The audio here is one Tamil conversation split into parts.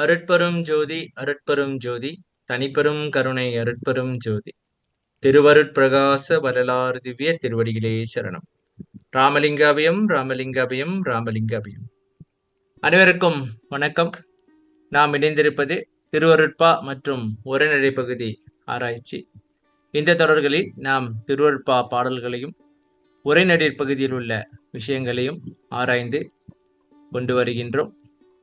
அருட்பெரும் ஜோதி அருட்பெரும் ஜோதி தனிப்பெரும் கருணை அருட்பெரும் ஜோதி திருவருட்பிரகாச வள்ளலார் திவ்ய திருவடிகளே சரணம். ராமலிங்காபியம் ராமலிங்காபியம் ராமலிங்காபியம். அனைவருக்கும் வணக்கம். நாம் இணைந்திருப்பது திருவருட்பா மற்றும் உரைநடை பகுதி ஆராய்ச்சி. இந்த தொடர்களில் நாம் திருவருட்பா பாடல்களையும் உரைநடை பகுதியில் உள்ள விஷயங்களையும் ஆராய்ந்து கொண்டு வருகின்றோம்.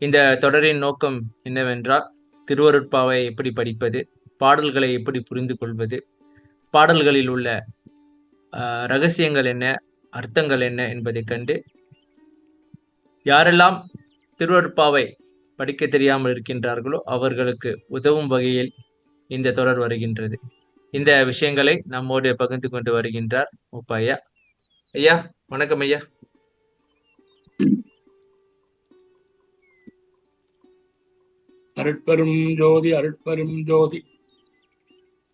இந்த தொடரின் நோக்கம் என்னவென்றால், திருவருட்பாவை எப்படி படிப்பது, பாடல்களை எப்படி புரிந்து கொள்வது, பாடல்களில் உள்ள ரகசியங்கள் என்ன, அர்த்தங்கள் என்ன என்பதை கண்டு யாரெல்லாம் திருவருட்பாவை படிக்க தெரியாமல் இருக்கின்றார்களோ அவர்களுக்கு உதவும் வகையில் இந்த தொடர் வருகின்றது. இந்த விஷயங்களை நம்மோடு பகிர்ந்து கொண்டு வருகின்றார் முப்பா ஐயா. ஐயா வணக்கம் ஐயா. அருட்பெரும் ஜோதி அருட்பெரும் ஜோதி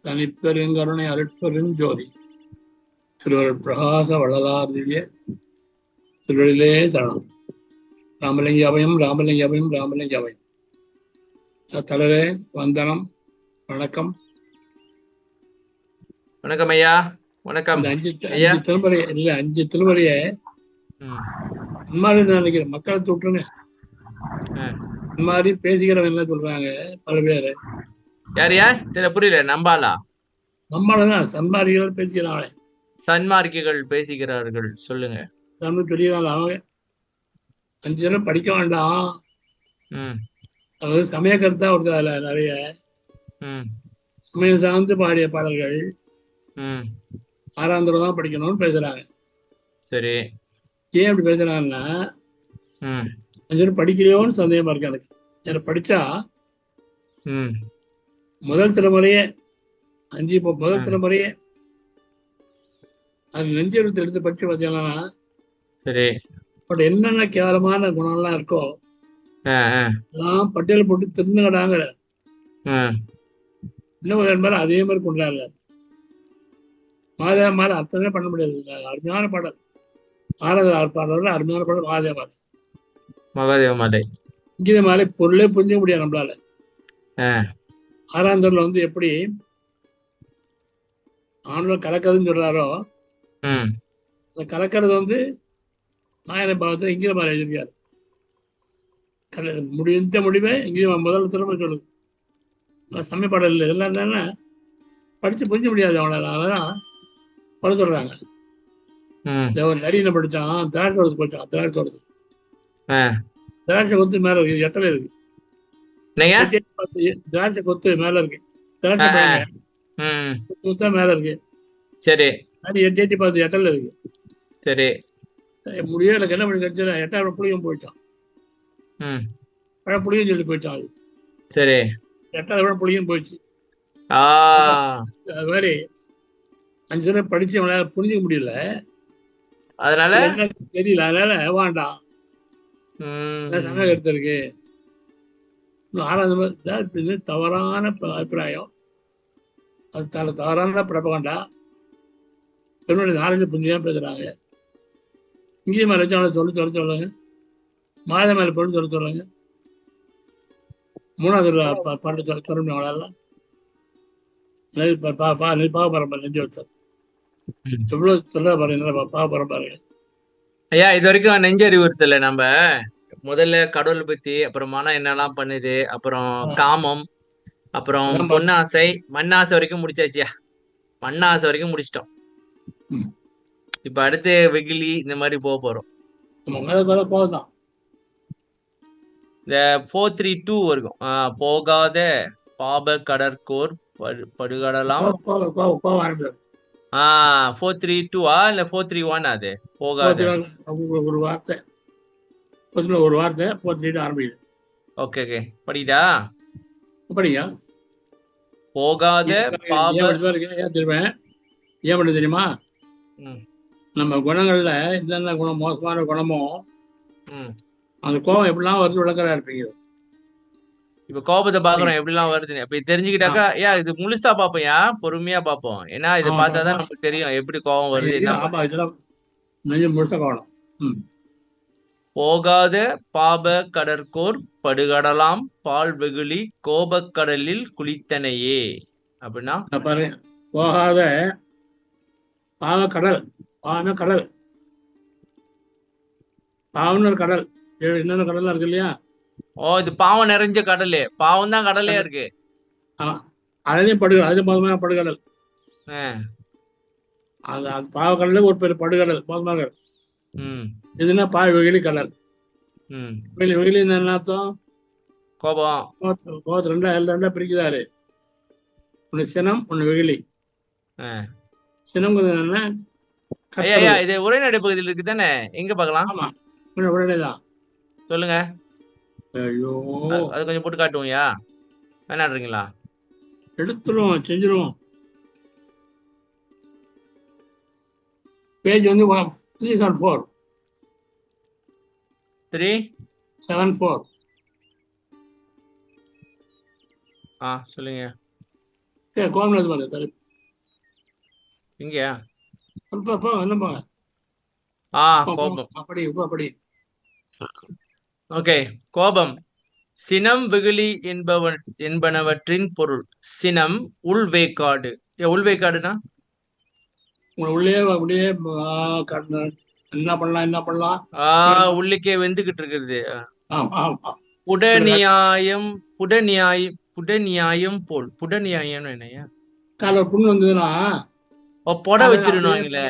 தனிப்பெருங்கருணை அருட்பெரும் ஜோதி திருவருட்பிரகாச வள்ளலார் திவ்ய திருவடியிலே தரணம். ராமலிங்காபயம் ராமலிங்காபயம் ராமலிங்காபயம். தலரே வந்தனம், வணக்கம். வணக்கம் ஐயா. வணக்கம். அஞ்சு திருமுறை இல்ல, 5 திருமுறைய அன்மாரி நினைக்கிறேன், மக்களை தொட்டுருங்க. மாதிரி பேசிக்கிறவங்க என்ன சொல்றாங்க பல பேரு. யார் யார் புரியல. நம்பாலா? நம்மளதான் சன்மார்க்கிகள் பேசிக்கிறாங்களே. சன்மார்க்கிகள் பேசிக்கிறார்கள், சொல்லுங்க. சொல்லிடுறாங்க அவங்க 5 தினம் படிக்க வேண்டாம். அதாவது சமய கருத்தா வருது, அதுல நிறைய சமயம் சார்ந்து பாடிய பாடல்கள் 6ஆம் தடவை தான் படிக்கணும்னு பேசுறாங்க. சரி, ஏன் அப்படி பேசுறாங்கன்னா, 5 தினம் படிக்கலையோன்னு சந்தேகமா இருக்கு எனக்கு. எனக்கு படிச்சா முதல் தலைமுறையே 5 முதல் தலைமுறையே அது நெஞ்செழுத்து எடுத்து படிச்சு பார்த்தீங்கன்னா, சரி, பட் என்னென்ன கேவலமான குணம்லாம் இருக்கோ எல்லாம் பட்டியல் போட்டு திருந்துங்கடாங்கிற இன்னும் என்பாரு அதே மாதிரி கொண்டாடல. மாதேவ மாதிரி அத்தனை பண்ண முடியாது. அருமையான பாடல், 6வது பாடல் அருமையான பாடல் மாதேவ மாலை. மகாதேவ மாலை இங்கித மாலை பொருளே புரிஞ்சுக்க முடியாது நம்மளால. 6ஆம் தடவை வந்து எப்படி ஆண்கள் கலக்கிறதுன்னு சொல்றாரோ, அந்த கலக்கிறது வந்து நாயன பாவத்தில் இங்கித மாலை எழுதியிருக்காரு. இந்த முடிவை இங்கித முதல் திரும்ப சொல்லுது. சமய பாடல் இல்லை, இதெல்லாம் என்னன்னா படிச்சு புரிஞ்ச முடியாது அவங்களால. அதனாலதான் பல சொல்றாங்க. நடிகனை படிச்சான், திராட்சை வருது படிச்சான். திராட்சை கொத்து மேல இருக்கு, எட்டல இருக்கு. திராட்சை கொத்து மேல இருக்கு, திராட்சை மேல இருக்கு. சரி, எட்டி பார்த்து எட்டல இருக்கு. சரி, முடியல. என்ன பண்ணி கட்சி 8ஆவது புளியும் போயிட்டான். புளியும் சொல்லி போயிட்டான். சரி, 8ஆவது புளியும் போயிடுச்சு. அது மாதிரி 5 தினம் படிச்சு அவனால புரிஞ்சுக்க முடியல, அதனால தெரியல. அதனால வேண்டாம் சமய கருத்து இருக்கு. 6வது தவறான அபிப்பிராயம், அது தவறான பிரபகண்டா. என்னுடைய 4 புரிஞ்சுதான் பேசுறாங்க. இங்கே மேல வச்சு அவனை சொல்லுங்க, மாத மேல பொண்ணு சொல்லுங்க. 3வது பாட்டு சொல்ல அவளால பாவபரம்பரை நெஞ்சு வச்சார். எவ்வளவு சொல்ல பாருங்க, பாவபரம்பரை. ஐயா, இது வரைக்கும் நெஞ்சறிவுறுத்தல. நம்ம முதல்ல கடவுள் பத்தி, அப்புறம் மனம் என்னெல்லாம் பண்ணுது, அப்புறம் காமம், அப்புறம் பொன்னாசை, மண்ணாசை வரைக்கும் முடிச்சாச்சியா. மண்ணாசை வரைக்கும் முடிச்சிட்டோம். இப்ப அடுத்து வெகிலி இந்த மாதிரி போக போறோம். இந்த 432 வரைக்கும் போகாத பாப கடற்கோர் படுகடலாம். 432 இல்ல 431? அது போகாத ஒரு வார்த்தை 432 ஆரம்பிக்குது. ஓகே ஓகே, படிடா படிங்க. போகாத பாப. ஏன் பண்ண தெரியுமா? நம்ம குணங்கள்ல என்னென்ன குணம், மோசமான குணமோ அந்த கோபம் எப்படிலாம் வருது விளக்கறா இருப்பீங்க. இப்ப கோபத்தை பாக்குறோம் எப்படிலாம் வருதுன்னு. அப்ப தெரிஞ்சுக்கிட்டாக்கா இது முழுசா பாப்போம், பொறுமையா பாப்போம். ஏன்னா இதை பார்த்தாதான் நமக்கு தெரியும் எப்படி கோபம் வருது. என்ன முழுசா கவனம். போகாத பாப கடற்கோர் படுகடலாம் பால் வெகுளி கோபக்கடலில் குளித்தனையே அப்படின்னா பாரு, போகாத பாவ கடல். பாவமே கடல். பாவம்னு ஒரு கடல். என்னென்ன கடல்லாம் இருக்கு இல்லையா? இது பாவம் நிறைஞ்ச கடலு. பாவம் தான் கடலே இருக்கு. அதுலயும் படுகடல், அதுலயும் மோசமான படுகடல். அது பாவக்கடல ஒரு பெரிய படுகடல், மோசமான கடல். இதுன்னா பாவ வெகுளி கடல். வெகுளி என்ன அர்த்தம்? கோபம். கோபத்து ரெண்டா பிரிக்கிறாரு. ஒண்ணு சினம், ஒண்ணு வெகுளி. சினம் என்ன? இது உரைநடை பகுதியில் இருக்கு தானே? எங்க பார்க்கலாம்? ஆமா, உரைநடைதான். சொல்லுங்க. ஐயோ, அது கொஞ்சம் போட்டு காட்டுவோம்யா, வேணாடுறீங்களா? எடுத்துருவோம், செஞ்சிருவோம். பேஜ் வந்து 374. 374. சொல்லுங்க. கோமராஜ் பாரு தலைப்பு. இங்கயா? என்னப்பா? கோபம். அப்படி. ஓகே. கோபம் சினம் வெகுளி என்பனவற்றின் பொருள். சினம் உள்வேக்காடு. உள்வேக்காடுனா உள்ளே அப்படியே என்ன பண்ணலாம் உள்ளுக்கே வெந்துகிட்டு இருக்கிறது. புடநியாயம் போல். புடநியாயம் என்னையா? கால புண்ணு வந்ததுன்னா பொட வச்சிருவாங்களே,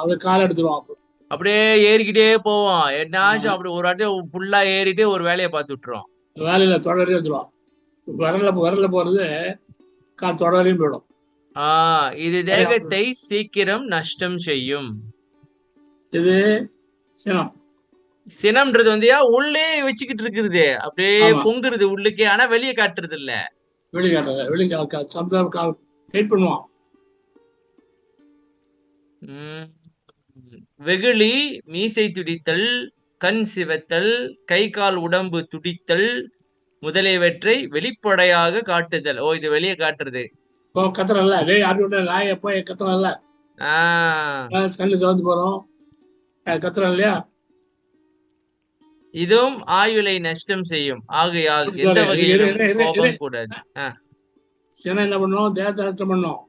அது காலை எடுத்துருவோம். அப்படியே ஏறிக்கிட்டே போவோம். என்னாச்சும் அப்படி ஒரு வாட்டி ஃபுல்லா ஏறிட்டு ஒரு வேலையை பார்த்து விட்டுரும். வேலையில தொடரே எடுத்துருவோம். விரல போறது தொடரையும் போயிடும். இது தேகத்தை சீக்கிரம் நஷ்டம் செய்யும். இது சினம். சினம்ன்றது வந்து உள்ளே வச்சுக்கிட்டு இருக்கிறது, அப்படியே பொங்குறது உள்ளுக்கே. ஆனா வெளியே காட்டுறது இல்ல. பண்ணுவோம். வெகுளி மீசை துடித்தல், கண் சிவத்தல், கை கால் உடம்பு துடித்தல் முதலியவற்றை வெளிப்படையாக காட்டுதல். இது வெளியே காட்டுறது. கத்துறல்ல, கத்துறல்ல, கண்ணு சிவந்து போறோம், கத்துறோம் இல்லையா? இதுவும் ஆயுளை நஷ்டம் செய்யும். ஆகையால் எந்த வகையிலும் கோபம் கூடாது. சினம் என்ன பண்ணும்? தேகத்தை நஷ்டம் பண்ணும்.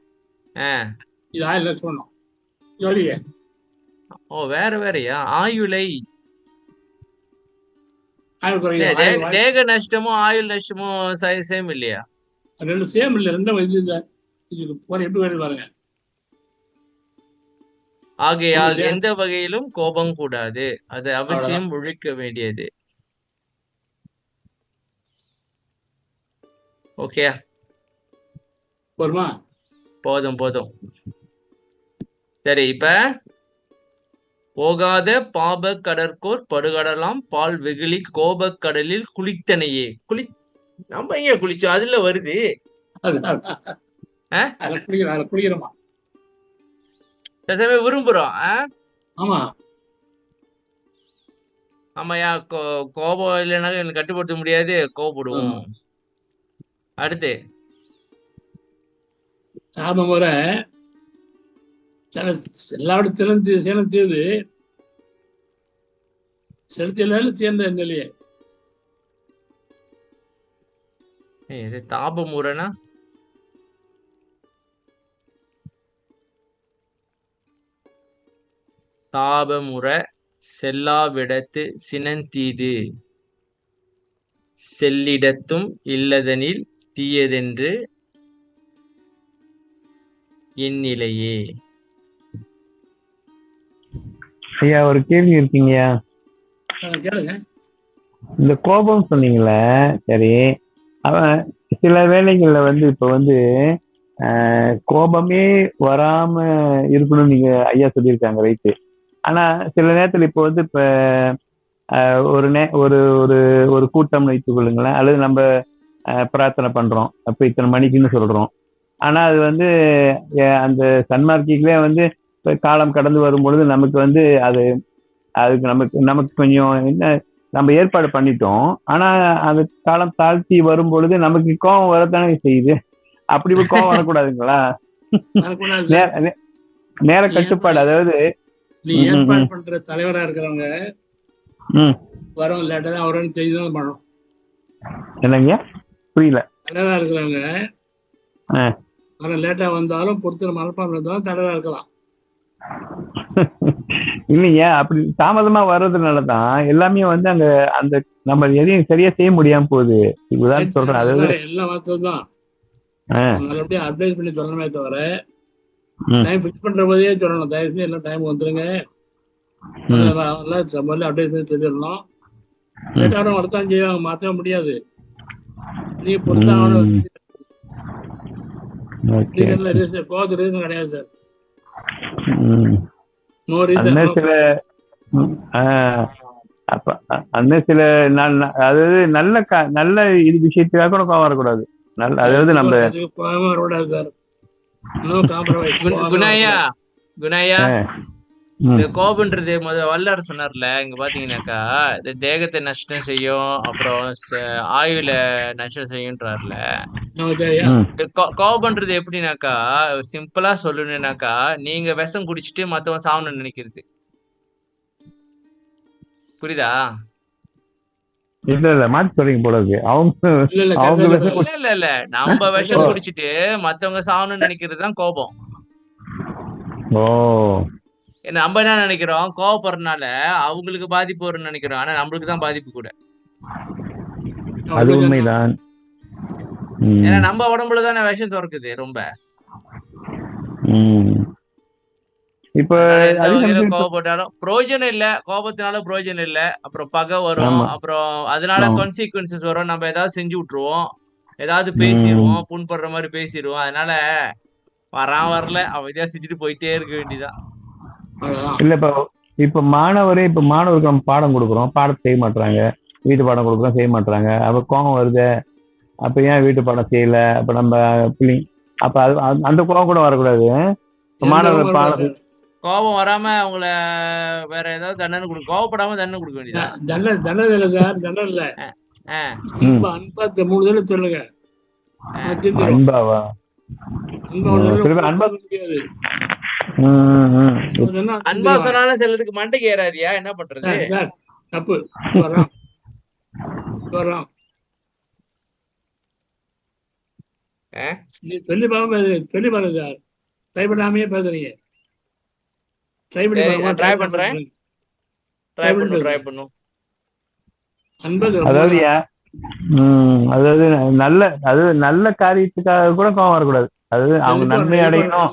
இது ஆயுள் நஷ்டம் பண்ணும். வேற வேறயா? ஆயுளை தேக நஷ்டமும் ஆயுள் நஷ்டமும் சேம் இல்லையா? ரெண்டு சேம் இல்ல. ரெண்டும் எப்படி வருது பாருங்க. ஆகையால் எந்த வகையிலும் கோபம் கூடாது, அது அவசியம் ஒழிக்க வேண்டியது. ஓகே, போதும். சரி, இப்ப போகாத பாப கடற்கோர் படுகடலாம் பால் வெகுளி கோபக்கடலில் குளித்தனையே. நம்ம எங்க குளிச்சோம்? அதுல வருது. விரும்புறோம். ஆமாயா, கோபம் இல்லைன்னா எனக்கு கட்டுப்படுத்த முடியாது, கோபப்படுவோம். அடுத்து முறை எல்லாரும் சேலம் தீர்வு செலுத்தில சேர்ந்த நிலையே. இது தாபமுறைனா தாபமுறை செல்லாவிடத்து சினந்தீது செல்லிடத்தும் இல்லதனில் தீயதென்று இந்நிலையே. ஐயா, ஒரு கேள்வி இருக்கீங்கயா. இந்த கோபம் சொன்னீங்களே, சரி, அவன் சில வேளைகள்ல வந்து இப்ப வந்து கோபமே வராம இருக்கணும்னு நீங்க ஐயா சொல்லியிருக்காங்க, ரைட்டு. ஆனா சில நேரத்துல இப்ப வந்து இப்ப ஒரு ஒரு கூட்டம் வைத்துக் கொள்ளுங்களேன், அல்லது நம்ம பிரார்த்தனை பண்றோம், அப்ப இத்தனை மணிக்குன்னு சொல்றோம். ஆனா அது வந்து அந்த சன்மார்க்கிகளே வந்து காலம் கடந்து வரும் பொழுது நமக்கு வந்து அதுக்கு நமக்கு கொஞ்சம் என்ன நம்ம ஏற்பாடு பண்ணிட்டோம். ஆனா அந்த காலம் தாழ்த்தி வரும் பொழுது நமக்கு கோபம் வரத்தானே செய்யுது. அப்படி கோபம் வரக்கூடாதுங்களா? நேர கட்டுப்பாடு, அதாவது நீ ஏற்பாடு பண்ற தலைவரா இருக்கிறவங்க ம் வரோம் லேட்டாக தான் வரும்னு தெரிஞ்சு தான் பண்ணணும். என்னங்க புரியல. தடவை இருக்கிறவங்க ஆ. வர லேட்டாக வந்தாலும் பொறுத்துற மனப்பான்மை இருந்தாலும் தடவை இருக்கலாம். இல்லைங்க, அப்படி தாமதமா வர்றதுனால தான் எல்லாமே வந்து அங்க அந்த நம்ம எதையும் சரியா செய்ய முடியாம போகுது. உதாரணம் சொல்றேன். அதாவது எல்லாம் வார்த்தை தான் ஆ, நல்லபடியாக அட்வைஸ் பண்ணி சொல்லணுமே தவிர ம், டைம் ஃபிக்ஸ் பண்ற போதே சொல்லணும். தயவு செஞ்சு எல்லாம் டைம் வந்துருங்க, ம், முதல்ல அட்வைஸ் பண்ணி தெரிஞ்சிடணும். லேட்டாக வரத்தான் செய்வாங்க, மாற்ற முடியாது. நீங்க பொறுத்தாகணும். ம். ஓகே. கோவத்து ரீசன் கிடையாது சார். ம். நோ அந்த ரீசன். சில ம், ஆ, அப்ப அந்த சில அதாவது நல்ல இது விஷயத்துக்காக கூட கோவம் வரக்கூடாது. அதாவது நம்ம கோவமே வரக்கூடாது சார். No compromise. குணாயா குணாயா ஆ, இந்த ம், கோபம்ன்றது வல்லார் சொன்னார்ல, இங்க பாத்தீங்கன்னாக்கா இந்த தேகத்தை நஷ்டம் செய்யும், அப்புறம் ஆயுள நஷ்டம் செய்யும்ன்றாருல. ம். இந்த கோபம்ன்றது எப்படின்னாக்கா, சிம்பிளா சொல்லணும்னாக்கா, நீங்க விஷம் குடிச்சிட்டு மத்தவன் சாவணும்னு நினைக்கிறது. புரியுதா? இல்ல மாத்தி சொல்றீங்க போல இருக்கு. அவங்க இல்ல இல்ல அவங்க கரெக்டா விஷம் இல்ல இல்ல இல்ல நம்ம விஷம் குடிச்சிட்டு மத்தவங்க சாவணும்னு நினைக்கிறது தான் கோபம். ஓ, நம்ம என்ன நினைக்கிறோம், கோவப்படுறதுனால அவங்களுக்கு பாதிப்பு வரும்னு நினைக்கிறோம். ஆனா நம்மளுக்கு தான் பாதிப்பு கூட. அது உண்மைதான். ஏன்னா ம், நம்ம உடம்புல தானே விஷம் சுரக்குது ரொம்ப. ம். இப்ப அதனால எந்த அதே வகையில சமயத்துல கோவப்பட்டாலும் பிரயோஜனம் இல்ல. கோபத்தினால பிரயோஜனம் இல்ல. அப்புறம் பகை வரும். ஆமா. அப்புறம் அதனால ஆமா. கான்சிக்வன்சஸ் வரும். நம்ம ஏதாவது செஞ்சு விட்டுருவோம். ஏதாவது ம். பேசிடுவோம். புண்படுற மாதிரி பேசிடுவோம். அதனால வரல அமைதியா செஞ்சுட்டு போயிட்டே இருக்க வேண்டியதான். இல்ல இப்ப மாணவருக்கு நம்ம பாடம் கொடுக்குறோம், பாடத்தை செய்ய மாட்டாங்க. வீட்டு பாடம் கொடுக்குறோம், செய்ய மாட்டாங்க. அப்ப கோபம் வருது. அப்ப ஏன் வீட்டு பாடம் செய்யல? அப்ப நம்ம பிள்ளைங்க அப்ப அந்த கோபம் கூட வரக்கூடாது. மாணவர் பாடம் கோபம் வராம அவங்கள வேற ஏதாவது தண்டனை கொடுக்க, கோவப்படாம தண்டனை கொடுக்க வேண்டியதான். தண்டனை இல்ல சார், தண்டனை இல்ல. அன்பா 3 தடவை சொல்லுங்க. அன்பாவா? அன்பா சொன்னாலும் சிலதுக்கு மண்டைக்கு ஏறாதியா, என்ன பண்றது? தப்பு. நீ சொல்லி பாருங்க சார். ட்ரை பண்ணாமையே பேசுறீங்க. ட்ரை பண்றேன். அதாவது நல்ல காரியத்துக்காக கூட கோவம் வரக்கூடாது. அதாவது அவங்க நன்மை அடையணும்.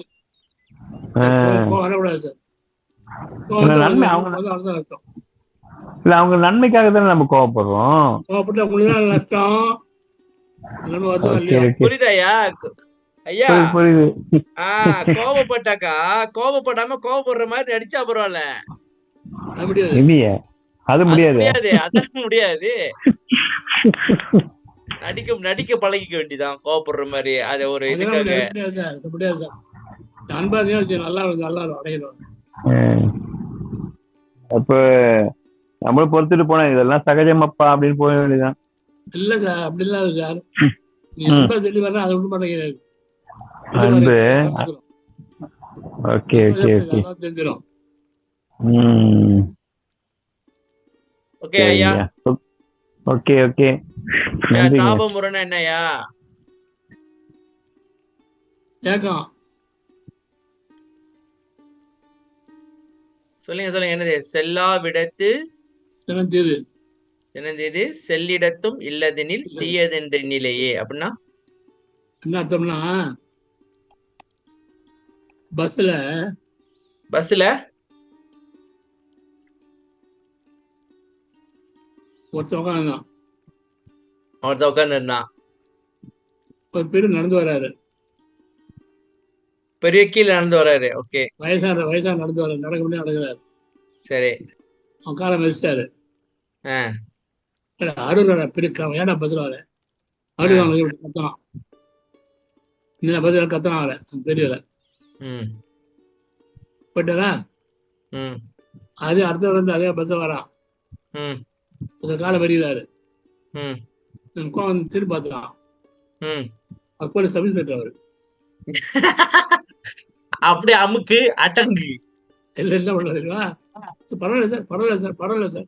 நன்மை இல்ல, அவங்க நன்மைக்காக தானே நம்ம கோவப்படுறோம். புரியுதாயா ஐயா? புரியுது. கோவப்பட்டாக்கா கோவப்படாம கோவப்படுற மாதிரி நடிச்சா பரவாயில்ல. இல்லையே, அது முடியாது. அதான் முடியாது. நடிக்க பழகிக்க வேண்டியதான் கோவப்படுற மாதிரி. அது ஒரு இதுக்காக. அப்ப நம்மள பொறுத்துட்டு போனா இதெல்லாம் சகஜமப்பா அப்படின்னு போக வேண்டியதான். இல்ல சார், அப்படி இல்ல சார். சொல்லி வர அதை விட்டு மாட்டேங்கிறாரு. அன்பு. Okay okay okay. தெரிஞ்சிடும். ஓகே ஐயா. Okay okay. தாபமுறைனா என்னய்யா? ஏக்கம். சொல்லுங்க. என்னது? செல்லா விடத்து என்னது? செல்லிடத்தும் இல்லதெனில் தீயதென்ற நிலையே. அப்படின்னா என்ன அர்த்தம்னா, பஸ்ல ஒருத்தன் உட்காந்துருந்தான். ஒரு பெரிய நடந்து வர்றாரு. பெரிய கீழே நடந்து வர்றாரு. ஓகே. வயசான நடந்து வர்றாரு. நடக்க முடியாது நடக்கிறாரு. சரி. அவன் காலை மிதிச்சாரு. அருள் பெரிய ஏடா பஸ்ல வர அருள் கத்தலாம். இந்த பஸ்ல கத்தலாம் அவரை பெரியல போயிட்டாரா. அதே அடுத்த வந்து அதே பஸ் வரான். காலை பெரியறாரு. வந்து திரும்பி பார்த்துக்கலாம். அப்போ சர்வீஸ் பெற்ற அவரு அப்படி அமுக்கு அட்டங்கு எல்லாம் என்ன பண்ணாருங்களா? பரவாயில்ல சார்.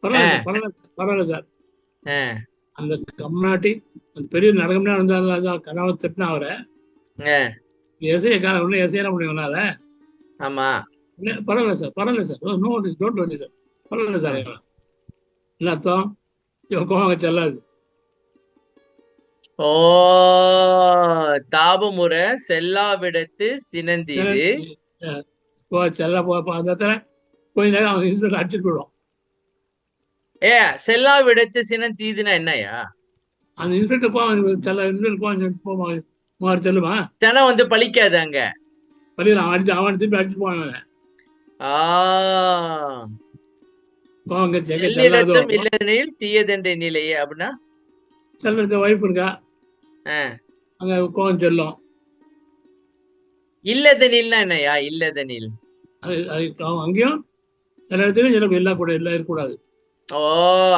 பரவாயில்ல சார். அந்த கம்னாட்டி அந்த பெரிய நரகம்னா இருந்தாலும் கனவு திட்டினா அவரை எசைய ஒன்றும் எசையெல்லாம் முடியும்னால. ஆமா, பரவாயில்ல சார், பரவாயில்ல sir, no don't worry sir, பரவாயில்ல சார். என்ன அர்த்தம்? இவன் கோவங்க செல்லாது. ஓ, தாபமுற செல்லாவிடத்து சினந்தீது. செல்ல அந்த இடத்துல கொஞ்ச நேரம் அவங்க இன்ஸ்பெக்டர் அடிச்சுட்டு போயிடும். செல்லாவிடத்து சினம் தீதுன்னா என்னையா? அந்த இன்ஸ்பெக்டர் போவான் செல்லுமா தினம் வந்து பழிக்காது அங்க. பள்ளியில் அவன் திருப்பி அடிச்சு போவாங்க. செல்லிடத்தும் இல்லதெனில் தீயதென்ற நிலையே அப்படின்னா செல்ல வாய்ப்பு இருக்கா? அங்க கோவம் செல்லும். இல்லதெனில்னா என்னையா? இல்லதெனில் அங்கேயும் சில இடத்துலயும் எனக்கு எல்லாம் கூட எல்லாம் இருக்கக்கூடாது. ஓ,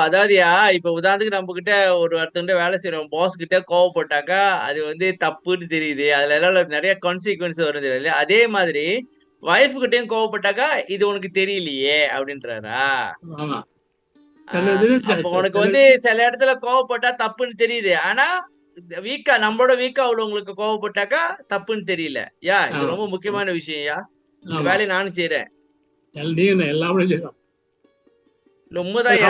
அதாவதுயா இப்ப உதாரணத்துக்கு நம்ம கிட்ட ஒருத்தங்கிட்ட வேலை செய்யறோம், பாஸ் கிட்ட கோவப்பட்டாக்கா அது வந்து தப்புன்னு தெரியுது, அதுல எல்லாம் நிறைய கான்சிக்வன்ஸ் வரும் தெரியுது. அதே மாதிரி வைஃப் கிட்டயும் கோவப்பட்டாக்கா இது உனக்கு தெரியலையே அப்படின்றாரா? அப்ப உனக்கு வந்து சில இடத்துல கோவப்பட்டா தப்புன்னு தெரியுது, ஆனா வீக்கா நம்மளோட வீக்கா உள்ளவங்களுக்கு கோவப்பட்டாக்கா தப்புன்னு தெரியல. இது ரொம்ப முக்கியமான விஷயம். இந்த வேலையை நானும் செய்யறேன். உண்மைதான்யா.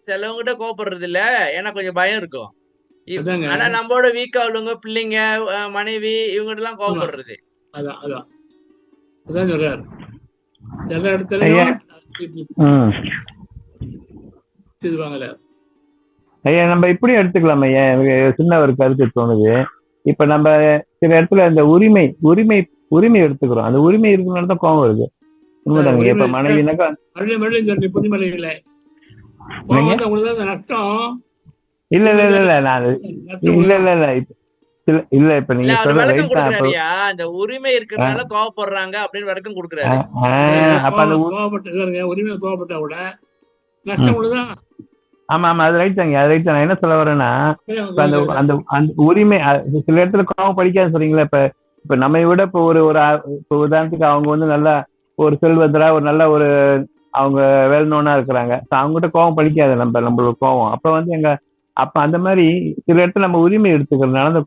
சிலவங்கிட்ட கோவப்படுறது இல்ல, ஏன்னா கொஞ்சம் பயம் இருக்கும். ஆனா நம்மளோட வீக்கா உள்ளவங்க, பிள்ளைங்க, மனைவி, இவங்க எல்லாம் கோவப்படுறது. எல்லா இடத்துலயும் ஐயா நம்ம இப்படி எடுத்துக்கலாம் ஐயா. சின்ன ஒரு கருத்து தோணுது. இப்ப நம்ம சில இடத்துல இந்த உரிமை எடுத்துக்கிறோம். அந்த உரிமை இருக்கிறனால தான் கோவம் வருது. உண்மைதாங்க. இப்ப மனைவினாக்கா இல்ல இல்ல இல்ல இல்ல நான் இல்ல இல்ல இல்ல இல்ல இப்ப நீங்க அந்த உரிமை இருக்கிறதுனால கோவப்படுறாங்க அப்படின்னு விளக்கம் கொடுக்குறாரு. அப்ப அந்த உரிமை கோவப்பட்டா கூட நஷ்டம் உள்ளதான். ஆமா ஆமா, அது ரைட் தாங்க, அது ரைட் தான். என்ன சொல்ல வரேன்னா அந்த அந்த அந்த உரிமை சில இடத்துல கோவம் படிக்காது சொல்றீங்களா? இப்ப நம்ம விட இப்ப ஒரு இப்ப உதாரணத்துக்கு அவங்க வந்து நல்லா ஒரு செல்வந்தரா ஒரு நல்ல ஒரு அவங்க வெல் நோனா இருக்கிறாங்க. அவங்ககிட்ட கோவம் படிக்காது நம்மளோட கோவம். அப்ப வந்து அப்ப அந்த மாதிரி சில இடத்துல நம்ம உரிமை எடுத்துக்கிறதுனால அந்த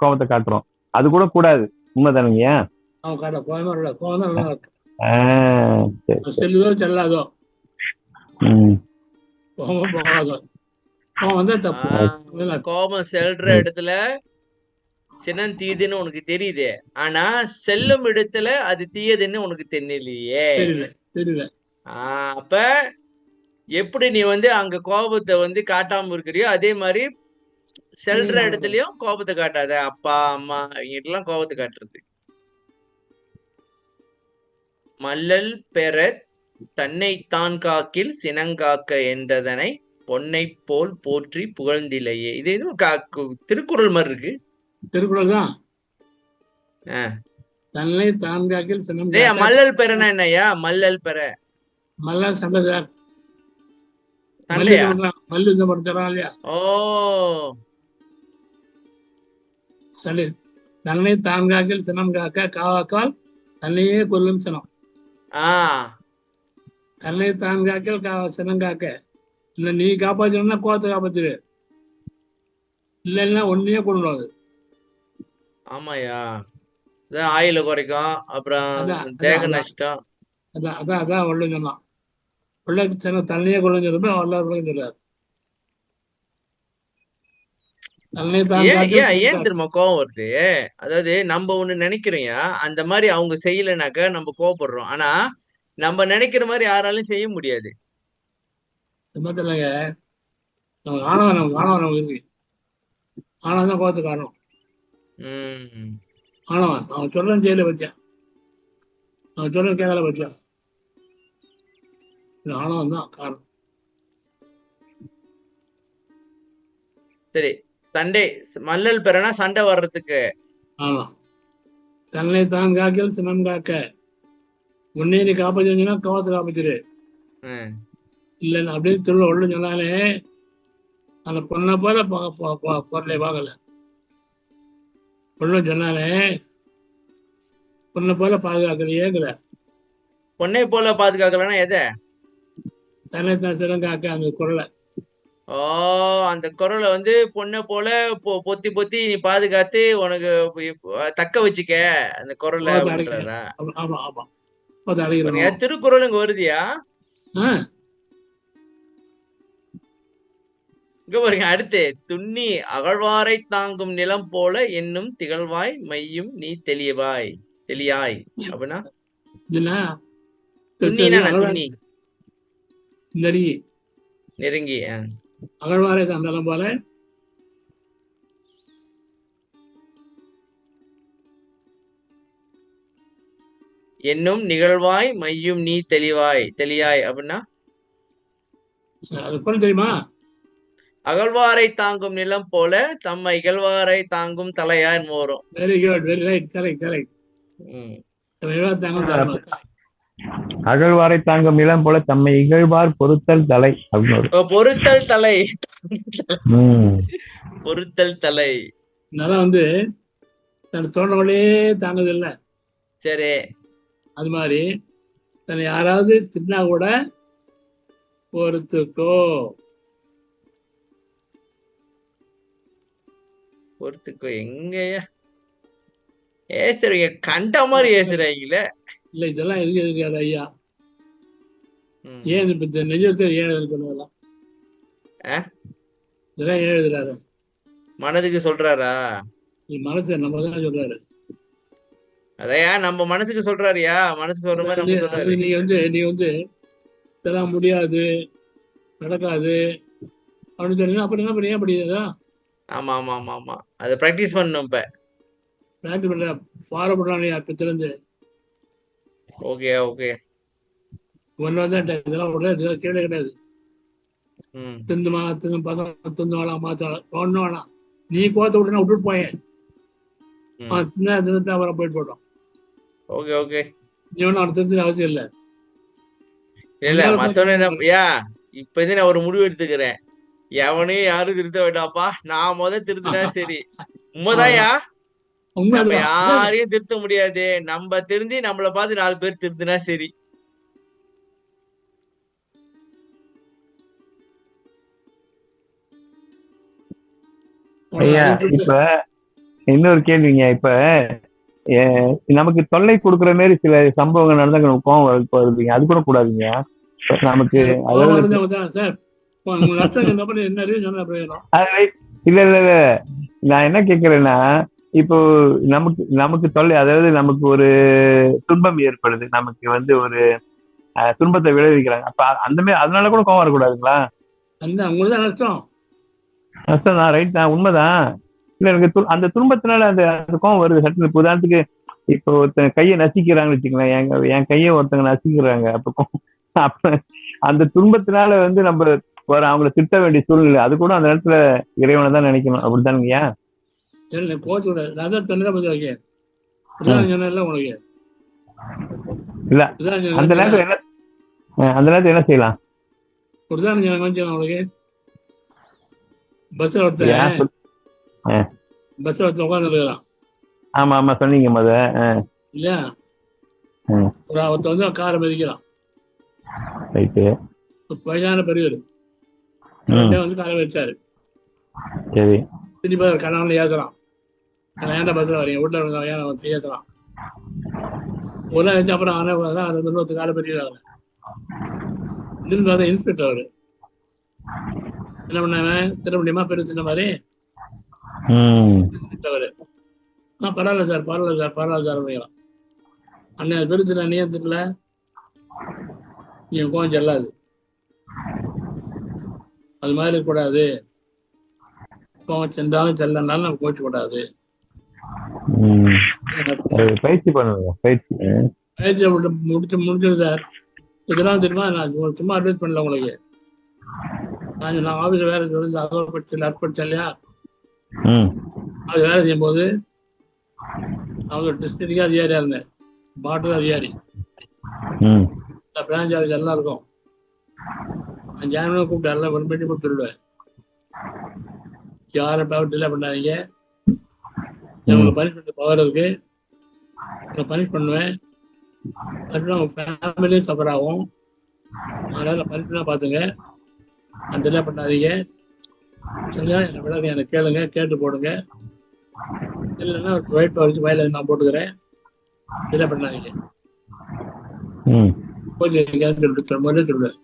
கோவத்தை காட்டுறோம். அது கூட கூடாது. உண்மைதானுங்க. செல்லாதோ கோபம் செல்ற இடத்துல சினம் தீதுன்னு உனக்கு தெரியுது, ஆனா செல்லும் இடத்துல அது தீயதுன்னு உனக்கு தெரியலையே. அப்ப எப்படி நீ வந்து அங்க கோபத்தை வந்து காட்டாம இருக்கிறியோ அதே மாதிரி செல்ற இடத்துலயும் கோபத்தை காட்டாத. அப்பா அம்மா இவங்கிட்ட எல்லாம் கோபத்தை காட்டுறது. மல்லல் பெற தன்னைத்தான் காக்கில் சினங்காக்க என்றதனை பொன்னை போல் போற்றி புகழ்ந்திலையே. இது திருக்குறள் மாதிரி இருக்கு. திருக்குறள் தான். தன்னை தான் காக்கில் சினங்காக்க. மல்லல் பெறனா என்னையா? மல்லல் பெற மல்லல் சண்டை சார். சண்டையா? மல்லு இந்த படுத்துறான் இல்லையா? ஓ, சண்டை. தன்னை தான் காக்கில் சினம் காக்க காவாக்கால் தன்னையே கொல்லும் சினம். தன்னை தான் காக்கல் சினம் காக்க. இல்ல நீ காப்பாற்றணும்னா கோவத்தை காப்பாத்திரு, இல்லைன்னா ஒன்னையே கொண்டு வராது. ஆமாயா, ஆயில குறைக்கும், அப்புறம் தேக நஷ்டம். அதான் உள்ள சொன்னான். உள்ள சின்ன தன்னையே கொள்ள சொல்லுமே எல்லாருக்கும் சொல்றாரு. ஏன் திரும்ப கோவம் வருது? அதாவது நம்ம ஒண்ணு நினைக்கிறோம்யா, அந்த மாதிரி அவங்க செய்யலைனாக்க நம்ம கோவப்படுறோம். ஆனா நம்ம நினைக்கிற மாதிரி யாராலும் செய்ய முடியாது. இல்லைங்க, ஆனவன் இருக்கு. ஆனவன் தான் கோவத்துக்கு காரணம். ஆனவன் அவன் சொல்ற செயல வச்சான், அவன் சொல்ற கேட்கல வச்சான். ஆனவன் தான் காரணம். சரி, சண்டை மல்லல் பெறனா சண்டை வர்றதுக்கு. ஆமா, தன்னை தான் காக்கல் சினம் காக்க. உன்னே நீ காப்பாத்தினா கோவத்தை காப்பாத்திரு, இல்ல அப்படின்னு சொல்ல உள்ள சொன்னாலே அந்த பொண்ணை போல பொருளை பார்க்கல. பொண்ணு சொன்னாலே பொண்ணை போல பாதுகாக்கலையேங்கிற. பொண்ணை போல பாதுகாக்கலன்னா எதை? தன்னைத்தான் சிறங்காக்க அந்த குரலை. ஓ, அந்த குரலை வந்து பொண்ணை போல பொத்தி பொத்தி நீ பாதுகாத்து உனக்கு தக்க வச்சுக்க அந்த குரலை கோவத்தை அடைக்கிறேன். அப்படின்றாரா? ஆமா ஆமா, கோவத்தை அடைக்கிறோம். பாருங்க, திருக்குறள் இங்க வருதியா? இங்க பாருங்க, அடுத்து துண்ணி அகழ்வாரை தாங்கும் நிலம் போல என்னும் திகழ்வாய் மையும் நீ தெளியாய் அப்படின்னா துண்ணினா துண்ணி நெருங்கி அகழ்வாரை தான் நிலம் போல என்னும் நிகழ்வாய் மையும் நீ தெளியாய் அப்படின்னா அது தெரியுமா? அகழ்வாரை தாங்கும் நிலம் போல தம்மை இகழ்வாரை தாங்கும் தலையாய் வரும். Very good, very right, correct correct. அகழ்வாரை தாங்கும் நிலம் போல தம்மை இகழ்வார் பொறுத்தல் தலை அப்படின்னு. பொறுத்தல் தலை பொறுத்தல் தலை நிலம் வந்து தன் தோன்றவளே தாங்குது இல்ல? சரி, அது மாதிரி தன்னை யாராவது தின்னா கூட பொறுத்துக்கோ எங்கயா ஏசுறீங்க? கண்ட மாதிரி ஏசுறீங்களே. இல்ல இதெல்லாம் எதுக்கு இருக்காது ஐயா. ஏன் இப்ப நெஜத்தை ஏன் எழுதுலாம்? இதெல்லாம் ஏன் எழுதுறாரு? மனதுக்கு சொல்றாரா? மனசு நம்ம தான் சொல்றாரு. அதையா நம்ம மனசுக்கு சொல்றாருயா? மனசுக்கு சொல்ற மாதிரி நம்ம சொல்றாரு. நீ வந்து இதெல்லாம் முடியாது, நடக்காது அப்படின்னு சொன்னீங்கன்னா அப்புறம் என்ன பண்ணி ஏன் படிக்கிறதா? ஆமா ஆமா ஆமா ஆமா, அதை பிராக்டிஸ் பண்ணணும். இப்ப பிராக்டிஸ் பண்ற ஃபாலோ பண்றாங்க இப்ப தெரிஞ்சு. ஓகே ஓகே, ஒன்னு வந்து இதெல்லாம் உடனே இதெல்லாம் கேள்வி கிடையாது. திந்துமா திந்துவாளா மாத்தலாம் ஒண்ணு வேணாம். நீ கோத்த விட்டுனா விட்டுட்டு போயேன் தினத்தை அவரை போயிட்டு போட்டோம். ஓகே ஓகே, நீ ஒன்னும் அவர் தெரிஞ்சு அவசியம் இல்லை. இல்ல மத்தவன இப்ப நான் ஒரு முடிவு எடுத்துக்கிறேன். எவனையும் யாரும் திருத்த வேண்டாப்பா, நான் திருத்தினா சரி. உண்மைதான்யா, நம்ம யாரையும் திருத்த முடியாது. நம்ம திருந்தி நம்மள பார்த்து 4 பேர் திருத்தினா சரி. ஐயா இப்ப இன்னொரு கேள்விங்க. இப்ப நமக்கு தொல்லை கொடுக்குற மாதிரி சில சம்பவங்கள் நடந்தாங்க, கோவம் வருதுங்க. அது கூட கூடாதுங்க நமக்கு. இல்ல இல்ல இல்ல, நான் என்ன கேக்குறேன்னா, இப்போ நமக்கு தொல்லை, அதாவது நமக்கு ஒரு துன்பம் ஏற்படுது, நமக்கு வந்து ஒரு துன்பத்தை விளைவிக்கிறாங்க. அப்ப அந்த மாதிரி அதனால கூட கோவம் வரக்கூடாதுங்களா? நஷ்டம் தான், ரைட் தான், உண்மைதான். இல்ல எனக்கு அந்த துன்பத்தினால அந்த கோவம் வருது சட்டு. உதாரணத்துக்கு இப்போ ஒருத்தங்க கையை நசிக்கிறாங்கன்னு வச்சுக்கலாம், என் கையை ஒருத்தங்க நசிக்கிறாங்க. அப்ப அந்த துன்பத்தினால வந்து நம்ம அவங்கள திட்ட வேண்டிய சூழ்நிலை, அது கூட அந்த நேரத்துல இறைவனை தான் நினைக்கணும். அப்படித்தானுங்கய்யா? இல்ல அந்த நேரத்துல என்ன செய்யலாம்? ஆமா ஆமா சொன்னீங்க முத. இல்லையா, ஒருத்த வந்து காரை மதிக்கிறான். வயதான பெரியவர் வந்து காரை வச்சாரு. சரி, திருப்பி கணவன்ல ஏசுறான். ஏன்டா பஸ்ல வரீங்க, வீட்டுல ஏசுறான். ஒரு நாள் வச்சு அப்புறம் இன்னொருத்த காரை பெரியவர் திரும்பி பார்த்தா இன்ஸ்பெக்டர் அவரு என்ன பண்ணாவன் திட்ட முடியுமா? பெரிய தின்ன மாதிரி அவரு பரவாயில்ல சார் பரவாயில்ல சார் பரவாயில்ல சார் அப்படிங்கிறான். அண்ணன் பெருத்துல நீ ஏன் திட்டல? நீ கோவம் செல்லாது, அது மாதிரி இருக்கக்கூடாது. கோவம் சென்றாலும் செல்லனாலும் நம்ம கோச்சு கூடாது. பயிற்சி பண்ணுங்க. பயிற்சி முடிச்சது சார். இதெல்லாம் தெரியுமா, நான் சும்மா அட்வைஸ் பண்ணல உங்களுக்கு. நான் ஆபீஸ்ல வேலை சொல்லி அர்ப்பணிச்சேன் இல்லையா? அது வேலை செய்யும் போது அவங்க டிஸ்ட்ரிக்ட் அதிகாரியா இருந்தேன், பாட்டில் அதிகாரி, பிரான்ச் ஆஃபீஸ் எல்லாம் இருக்கும். நான் ஜாமீன் கூப்பிட்டு எல்லாம் ஒன் பண்ணி கொடுத்துருவேன். யாரும் டிலே பண்ணாதீங்க, உங்களுக்கு பனிஷ்மெண்ட் பவர் இருக்கு, பனிஷ் பண்ணுவேன். அதுவும் அவங்க ஃபேமிலியும் சஃபர் ஆகும், அதனால பரிசுனா பார்த்துங்க, அந்த என்ன பண்ணாதீங்க. சரியா? என்ன விளங்க எனக்கு கேளுங்க, கேட்டு போடுங்க. இல்லைன்னா ஒயிட் வச்சு வயல நான் போட்டுக்கிறேன். என்ன பண்ணாதீங்க. கொஞ்சம் முதல்ல சொல்லுவேன்.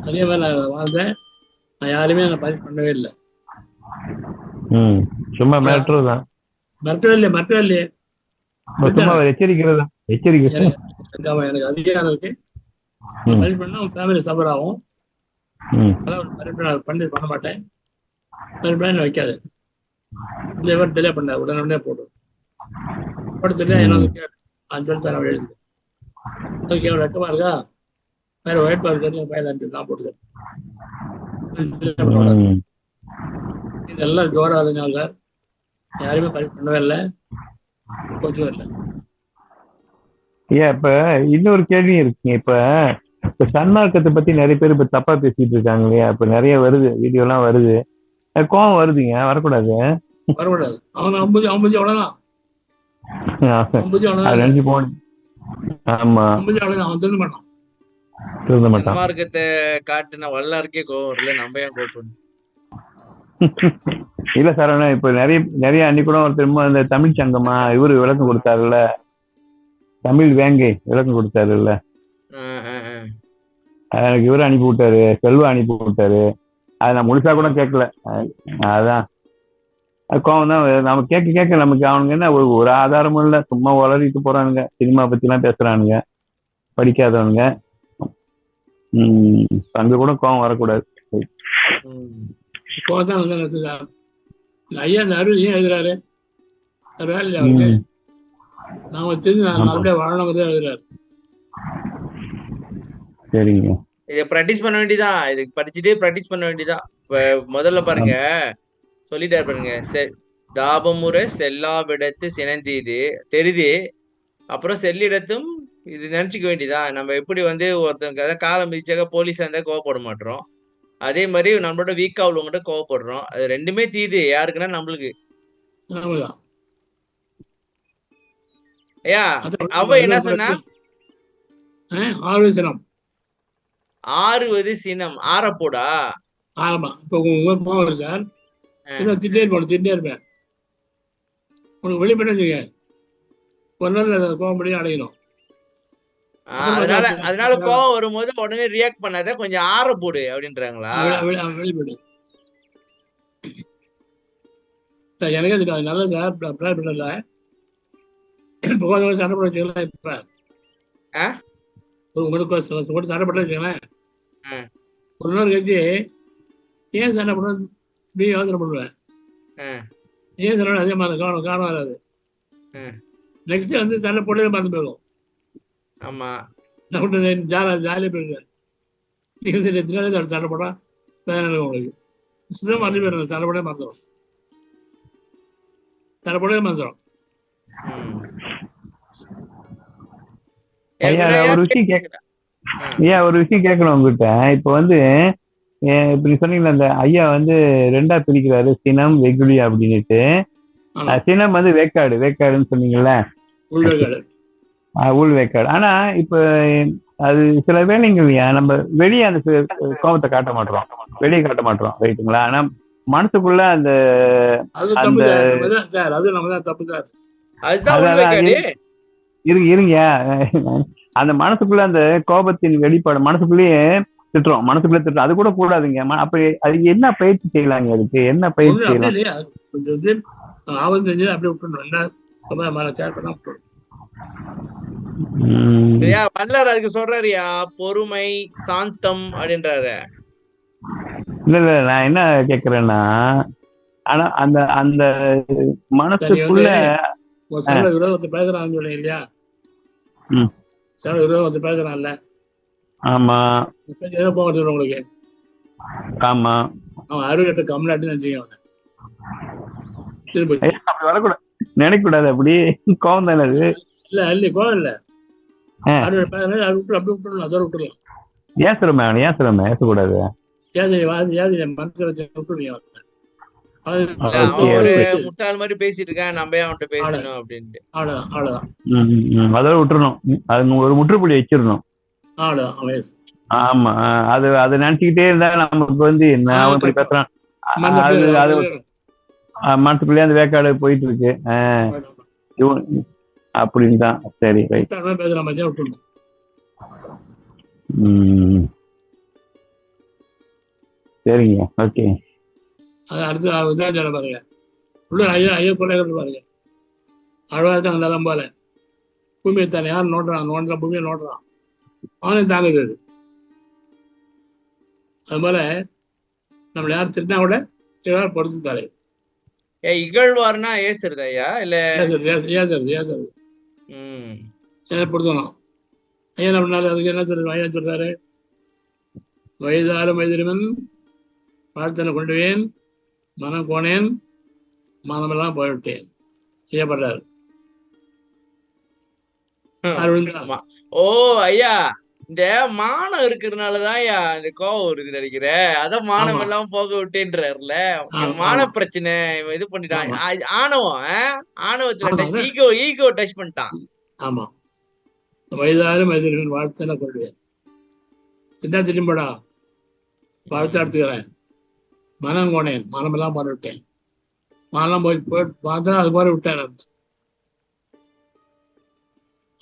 அதே மாதிரி நான் வாழ்ந்தேன். நான் யாருமே நான் பதிவு பண்ணவே இல்லை. சும்மா மிரட்டுறது தான். மறக்கவே இல்லையே. சும்மா எச்சரிக்கிறது எச்சரிக்கை. எனக்கு அதிகாரம் இருக்கு. பதிவு பண்ணா உன் ஃபேமிலி சஃபர் ஆகும். அதான் பண்ணி பண்ண மாட்டேன். பதிவு வைக்காது. இந்த இவர் டிலே பண்ண உடனே போடும். படுத்துட்டு என்ன கேட்டு தர எழுது. அதுக்கு எவ்வளோ வெட்டமா இருக்கா? வேற ஒயிட் பார்க்க ஃபைல் அனுப்பி நான் போட்டுக்கிறேன். இதெல்லாம் ஜோராதுங்க சார். யாருமே பதிவு பண்ணவே இல்லை, கொஞ்சம் இல்லை. ஏன் இப்ப இன்னொரு கேள்வி இருக்குங்க. இப்ப சன்மார்க்கத்தை பத்தி நிறைய பேர் இப்ப தப்பா பேசிட்டு இருக்காங்க இல்லையா? இப்ப நிறைய வருது, வீடியோ எல்லாம் வருது. கோவம் வருதுங்க, வரக்கூடாது. அவன் அம்புஜி அவ்வளவுதான். நினைச்சு போன. ஆமா, அவன் திருந்த மாட்டான். திருந்த மாட்டான். சன்மார்க்கத்தை காட்டுன வல்லாருக்கே கோவம் வரல, நம்ம ஏன் கோவம்? இல்ல சார், இப்ப நிறைய அன்னைக்கு கூட ஒருத்தர் இந்த தமிழ் சங்கமா இவரு விளக்கம் கொடுத்தாருல்ல, தமிழ் வேங்கை விளக்கம் கொடுத்தாருல்ல, எனக்கு இவரு அனுப்பி விட்டாரு, செல்வா அனுப்பி விட்டாரு. அதை நான் முழுசா கூட கேட்கல. அதான் கோவம் தான். நம்ம கேட்க நமக்கு அவனுங்க என்ன ஒரு ஆதாரமும் இல்லை, சும்மா வளரிட்டு போறானுங்க, சினிமா பத்தி எல்லாம் பேசுறானுங்க, படிக்காதவனுங்க. அங்க கூட கோவம் வரக்கூடாது. ஐயா இந்த அருள் ஏன் எழுதுறாரு? வேலை அவருக்கு நாம தெரிஞ்சு நல்லபடியா வாழணும் எழுதுறாரு. சரிங்க, இதை ப்ராக்டிஸ் பண்ண வேண்டியதான். இதுக்கு படிச்சுட்டே ப்ராக்டிஸ் பண்ண வேண்டியதான். இப்ப முதல்ல பாருங்க, சொல்லிட்டாரு பாருங்க, தாபமுறை செல்லாவிடத்து சினந்தீது தெரிது. அப்புறம் செல்லிடத்தும் இது நினைச்சுக்க வேண்டியதான். நம்ம எப்படி ஒருத்தவங்க காலம் மிதிச்சாக்க போலீஸா இருந்தா கோவப்பட மாட்டோம். அதே மாதிரி நம்மளோட வீக்கா உள்ளவங்ககிட்ட கோவப்படுறோம். அது ரெண்டுமே தீது. யாருக்குன்னா நம்மளுக்கு. ஐயா அவ என்ன சொன்னா? 6வது சினம் ஆறப்போடா. ஆமா, இப்ப போவாரு சார். திட்டே இருப்பேன். உனக்கு வெளிப்பட்டு ஒரு நாள் கோவப்படி அடையணும். அதனால கோவம் வரும்போது உடனே ரியாக்ட் பண்ணாத, கொஞ்சம் ஆற போடு அப்படின்றாங்களா? வெளிப்படு. எனக்கே தெரியும், நல்ல சண்டை போட வச்சுக்கலாம். இப்ப உங்களுக்கு சண்டை போட வச்சுக்கலாம். ஒரு நாள் கழிச்சு ஏன் சண்டை போட யோசனை பண்ணுவேன். ஏன் சண்டை அதே மாதிரி காரணம் வராது. நெக்ஸ்ட் சண்டை போட்டு மறந்து போயிடும். ஆமா, ஜாலியா போயிருக்கேன். சண்டை போட்டா உங்களுக்கு மறந்து போயிடும். சண்டை போட்டே மறந்துடும். சண்டை போட்டே மறந்துடும். ஒரு விஷயம் கேட்கணும் உங்ககிட்ட. இப்ப இப்படி சொன்னீங்களா, அந்த ஐயா ரெண்டா பிரிக்கிறாரு, சினம் வெகுளி அப்படின்னுட்டு. சினம் வேக்காடுன்னு சொன்னீங்கல்ல, உள் வேக்காடு. ஆனா இப்ப அது சில வேலைங்கள்யா நம்ம வெளியே அந்த கோபத்தை காட்ட மாட்டோம், வெளியே காட்ட மாட்டோம், ரைட்டுங்களா? ஆனா மனசுக்குள்ள அந்த இருங்க அந்த மனசுக்குள்ள அந்த கோபத்தின் வெளிப்பாடு மனசுக்குள்ளேயே திட்டுறோம், அது கூட கூடாதுங்க. அப்ப அது என்ன பயிற்சி செய்யலாங்க? அதுக்கு என்ன பயிற்சி செய்யலாம்? வல்லார் அதுக்கு சொல்றாருயா, பொறுமை சாந்தம் அப்படின்றாரு. இல்ல நான் என்ன கேக்குறேன்னா, ஆனா அந்த அந்த மனசுக்குள்ள விரோதத்தை பேசுறான்னு சொன்னீங்க இல்லையா? விரோதத்தை பேசுறான்ல. ஆமா, போகிறது உங்களுக்கு. ஆமா, அவன் அருகட்ட கம்லாட்டுன்னு நினைச்சீங்க. அப்படி வரக்கூடாது, நினைக்க கூடாது. அப்படி கோவம் தானே அது? இல்ல இல்ல கோவம் இல்ல. அப்படி விட்டுருலாம், அதோட விட்டுருலாம். ஏன் சொல்லுமே ஏசக்கூடாது. ஒரு முட்டாள் மாதிரி பேசிட்டு இருக்கான், நம்ம அவன்கிட்ட பேசணும் அப்படின்ட்டு. அதோட விட்டுறணும், அது ஒரு முற்றுப்புள்ளி வச்சிடணும். ஆமா. அது அது நினைச்சுக்கிட்டே இருந்தா நமக்கு வந்து என்ன அவன் இப்படி பேசுறான். அது அது மனசுக்குள்ளேயே அந்த வேக்காடு போயிட்டு இருக்கு. இவன் அப்படின்னு தான். சரி, ரைட். பேசுற மாதிரி விட்டுருணும். சரிங்க, ஓகே. அது அடுத்து பாருங்க உள்ள ஐயோ கொள்ளைகள் பாருங்க. அழகாக நிலம் போல பூமியை தானே யார் நோண்டுறான் பூமியை நோண்டுறான், அவனே தாங்குது. அது போல நம்மள யார் திட்டினா கூட யார் பொறுத்து தாரே. இகழ்வார்னா ஏசுறது ஐயா, இல்ல ஏசுறது பொறுத்தணும். ஐயா என்ன பண்ணாரு, அதுக்கு என்ன சொல்றாரு? ஐயா சொல்றாரு, வயதாலும் வயதிலுமன் வாழ்த்தனை கொண்டுவேன், மனம் போனேன், மனமெல்லாம் போய்விட்டேன். செய்யப்படுறாரு. ஓ ஐயா, இந்த மானம் இருக்கிறதுனாலதான் ஐயா இந்த கோவம் வருது நினைக்கிறேன். அதான் மானம் எல்லாம் போக விட்டேன்றாருல. மான பிரச்சனை இது பண்ணிட்டான். ஆணவத்துல ஈகோ டச் பண்ணிட்டான். ஆமா, வயதாலும் வயதிலும் வாழ்த்தனை கொள்வேன், திட்டா திரும்படா வாழ்த்து எடுத்துக்கிறேன், மனம் கோனேன், மனமெல்லாம் பாட விட்டேன், மனம் போய் பார்த்தா அது மாதிரி விட்டேன்.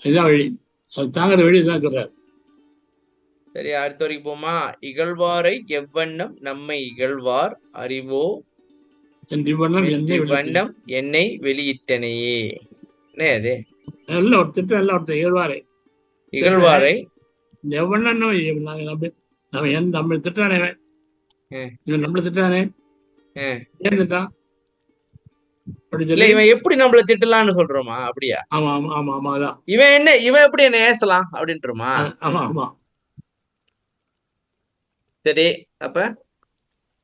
இதுதான் வழி, அது தாங்குற வழி தான் சொல்றாரு. சரி, அடுத்த வரைக்கும் போமா. இகழ்வாரை எவ்வண்ணம் நம்மை இகழ்வார் அறிவோ வண்ணம் என்னை வெளியிட்டனையே. என்ன அது? நல்ல ஒரு திட்டம், நல்ல ஒரு இகழ்வாரை எவ்வண்ணம் நம்ம திட்டானே, இவன் நம்மள திட்டானே, ஏன் திட்டான் இவன் எப்படி நம்மள திட்டலாம்னு சொல்றோமா? அப்படியா? ஆமா ஆமா ஆமா ஆமா அதான். இவன் எப்படி என்ன ஏசலாம் அப்படின்றோமா? ஆமா ஆமா. சரி, அப்ப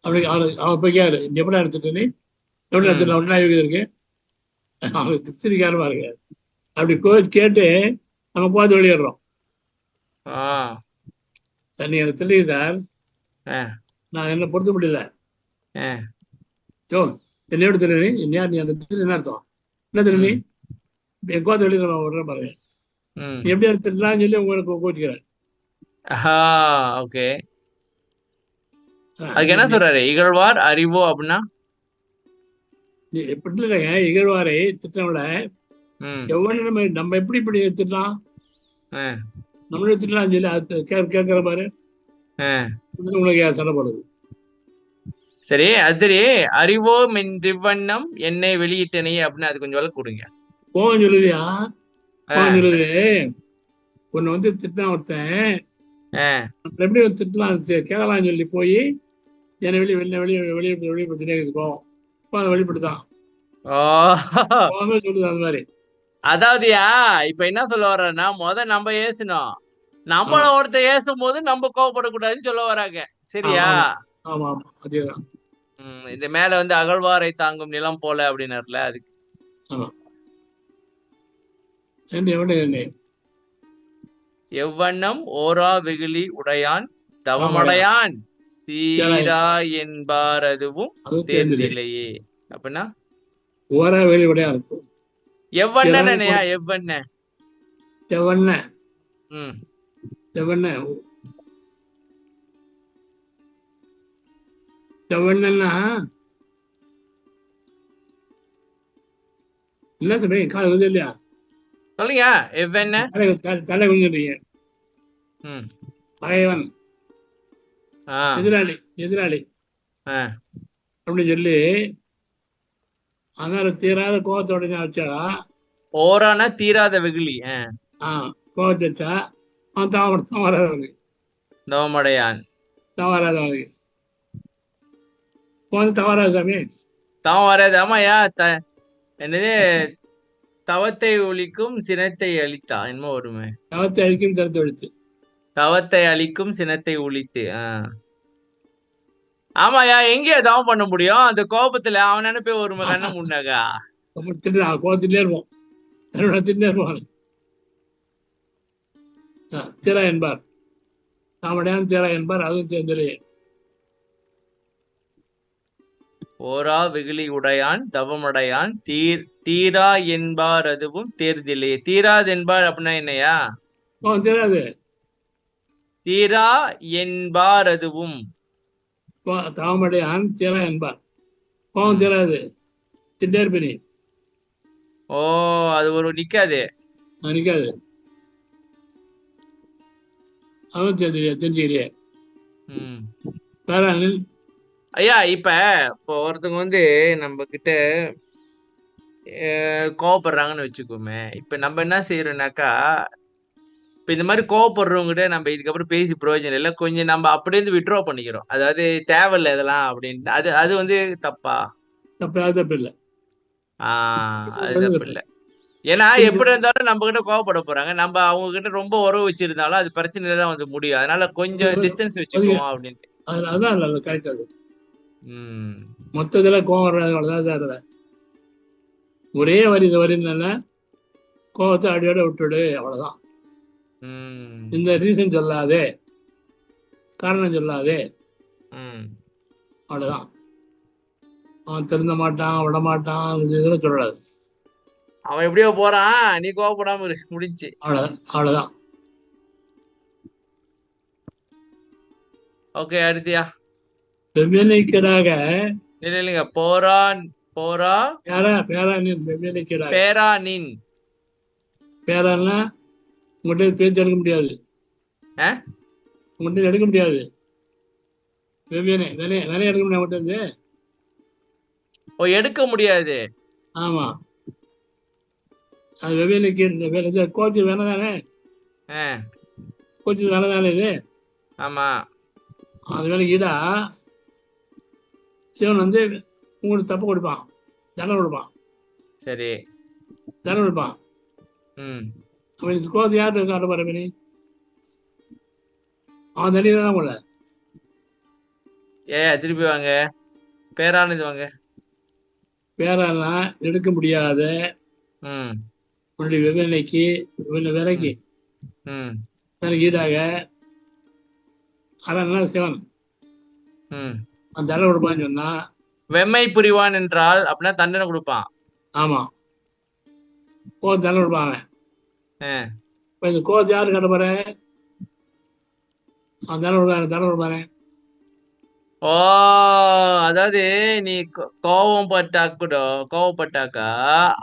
அப்படி அவன் போய் கேரு, எப்படி எடுத்துட்டு நீ எப்படி எடுத்துட்டு அப்படின்னா இருக்கு அவங்க சிரிக்காரமா இருக்கு. அப்படி கேட்டு நம்ம பார்த்து வெளியிடுறோம். நீ எனக்கு தெரியுது சார், நான் என்ன பொறுத்த முடியல. என்ன எப்படி தெரியும் நீ அந்த என்ன அர்த்தம், என்ன தெரியும் நீ என் கோத்த வெளியிட விடுற பாருங்க, நீ எப்படி எடுத்துடலாம் சொல்லி உங்களுக்கு கோச்சிக்கிறேன். ஓகே, அதுக்கு என்ன சொல்றாரு? இகழ்வார் அறிவோ அப்படின்னா எப்படி இல்லைங்க, இகழ்வாரை திட்டம்ல எவ்வளவு நம்ம எப்படி இப்படி திட்டலாம், நம்மளே திட்டலாம் சொல்லி அது கேட்கிற பாரு, உனக்கு சண்டை போடுது. சரி, அது சரி, அறிவோ மின்வண்ணம் என்னை வெளியிட்டனே அப்படின்னு அது கொஞ்சம் விளக்கு கொடுங்க. கோவம் சொல்லுதியா, கோவம் சொல்லுது. ஒன்னு வந்து திட்டம் ஒருத்தன் எப்படி திட்டலாம் கேட்கலாம் சொல்லி போய் என்னை வெளிப்படுத்தினே கோவம் அதை வெளிப்படுத்தான் சொல்லுது. அந்த மாதிரி அதாவதுயா இப்ப என்ன சொல்ல வர்றேன்னா, நம்ம ஏசணும், நம்மள ஒருத்த ஏசும் போது நம்ம கோவப்படக்கூடாதுன்னு சொல்ல வராங்க. சரியா? ஆமா ஆமா, அதேதான். இந்த மேல வந்து அகழ்வாரை தாங்கும் நிலம் போல அப்படின்னாருல, அதுக்கு எவ்வண்ணம் ஓரா வெகுளி உடையான் தவமடையான் சீரா என்பார் அதுவும் தேர்ந்திலையே. அப்படின்னா ஓரா வெகுளி உடையா இருக்கும். எவ்வண்ணனையா? எவ்வண்ண செவ்வண்ண செவ்வண்ணா என்ன சொல்றீங்க? காது வந்து இல்லையா? சொல்லுங்க. எவ்வண்ண தலை குஞ்சுறீங்க. பகைவன், எதிராளி அப்படின்னு சொல்லி அதனால தீராத கோவத்தோட வச்சா ஓரான தீராத வெகுளி கோவத்தை வச்சா அவன் தவறாதவனுக்கு தவமடையான் தவறாதவனுக்கு தவறாது சாமி, தவம் வராது. ஆமாயா, என்னது தவத்தை ஒழிக்கும் சினத்தை அழித்தா என்னமோ வருமே. தவத்தை அழிக்கும் சினத்தை ஒழித்து, தவத்தை அழிக்கும் சினத்தை ஒழித்து. ஆமாயா, எங்கேயா தவம் பண்ண முடியும் அந்த கோபத்துல? அவன் நினைப்பே ஒரு கண்ண முன்னாக்கா கோபத்திலே இருப்போம், திட்டே இருப்பான். தீரா என்பார் தாமடையான், தீரா என்பார் அதுவும் தேர்ந்தலையே. ஓரா வெகுளி உடையான் தவமடையான் தீரா என்பார் அதுவும் தேர்தில்லையே. தீராது என்பார் அப்படின்னா என்னையா? தெரியாது. தீரா என்பார் அதுவும். தாமடையான் தீரா என்பார். கோபம் தீராது, திட்டே இருப்பீ. ஓ, அது ஒரு நிக்காது. நிக்காது. அவன் தெரிஞ்சுக்கிறியே. வேற ஐயா, இப்ப ஒருத்தவங்க வந்து நம்ம கிட்ட கோவப்படுறாங்கன்னு வச்சுக்கோமே, இப்ப நம்ம என்ன செய்யறோம்னாக்கா, இப்ப இந்த மாதிரி கோவப்படுறவங்ககிட்ட நம்ம இதுக்கப்புறம் பேசி பிரயோஜனம் இல்லை, கொஞ்சம் நம்ம அப்படியே இருந்து விட்ரா பண்ணிக்கிறோம். அதாவது தேவையில்லை இதெல்லாம் அப்படின்னு. அது அது வந்து தப்பா? தப்பு இல்லை. அது தப்பு இல்லை. ஏன்னா எப்படி இருந்தாலும் நம்ம கிட்ட கோவப்பட போறாங்க. நம்ம அவங்க கிட்ட ரொம்ப உறவு வச்சிருந்தாலும் அது பிரச்சனையில தான் வந்து முடியும். அதனால கொஞ்சம் டிஸ்டன்ஸ் வச்சுக்குவோம் அப்படின்ட்டு. அதான் கரெக்ட். அது மொத்தத்துல கோவம் வர்றதுதான் சார். ஒரே வரி வரின்னா கோவத்தை அடியோட விட்டுடு, அவ்வளவுதான். இந்த ரீசன் சொல்லாதே, காரணம் சொல்லாதே, அவ்வளவுதான். அவன் திருந்த மாட்டான், விட மாட்டான், இதெல்லாம் சொல்லக்கூடாது. அவன் எப்படியோ போறான், நீ கோவப்படாம இரு, முடிஞ்சு. அவ்வளவுதான். ஓகே, அடுத்தியா? வெவ்வேலைக்கராக இல்லைங்க, போரான் போரா பேரானின் வெவ்வேலைக்கராக. பேரானின் பேரான்னா உங்கள்கிட்ட பேச்சு எடுக்க முடியாது. உங்கள்கிட்ட எடுக்க முடியாது. வெவ்வேலை நிறைய எடுக்க முடியாது உங்கள்கிட்ட. ஓ, எடுக்க முடியாது. ஆமா, அது வெவ்வேலைக்கு கோச்சு வேணா தானே. கோச்சு வேணா தானே இது. ஆமா, அது வேலை ஈடா சிவன் வந்து உங்களுக்கு தப்பு கொடுப்பான், தண்டனை கொடுப்பான். சரி, தண்டனை கொடுப்பான். அவன் கோபத்தை யாரு காட்ட பாரு நீ? அவன் தண்ணி தான் போல. திருப்பி வாங்க, பேரானது வாங்க. பேரெல்லாம் எடுக்க முடியாத உன்னுடைய விலைக்கு விலைக்கு ஈடாக அதான் சிவன் அந்த தண்டனை கொடுப்பான்னு சொன்னா, வெம்மை புரிவான் என்றால் அப்படின்னா தண்டனை கொடுப்பான். ஆமா, கோவத்தை தண்டனை கொடுப்பாங்க. இப்ப இந்த கோவத்தை யாரு கட்ட போற? அவன் தண்டனை கொடுப்பாரு. ஓ, அதாவது நீ கோவப்பட்டாக்கா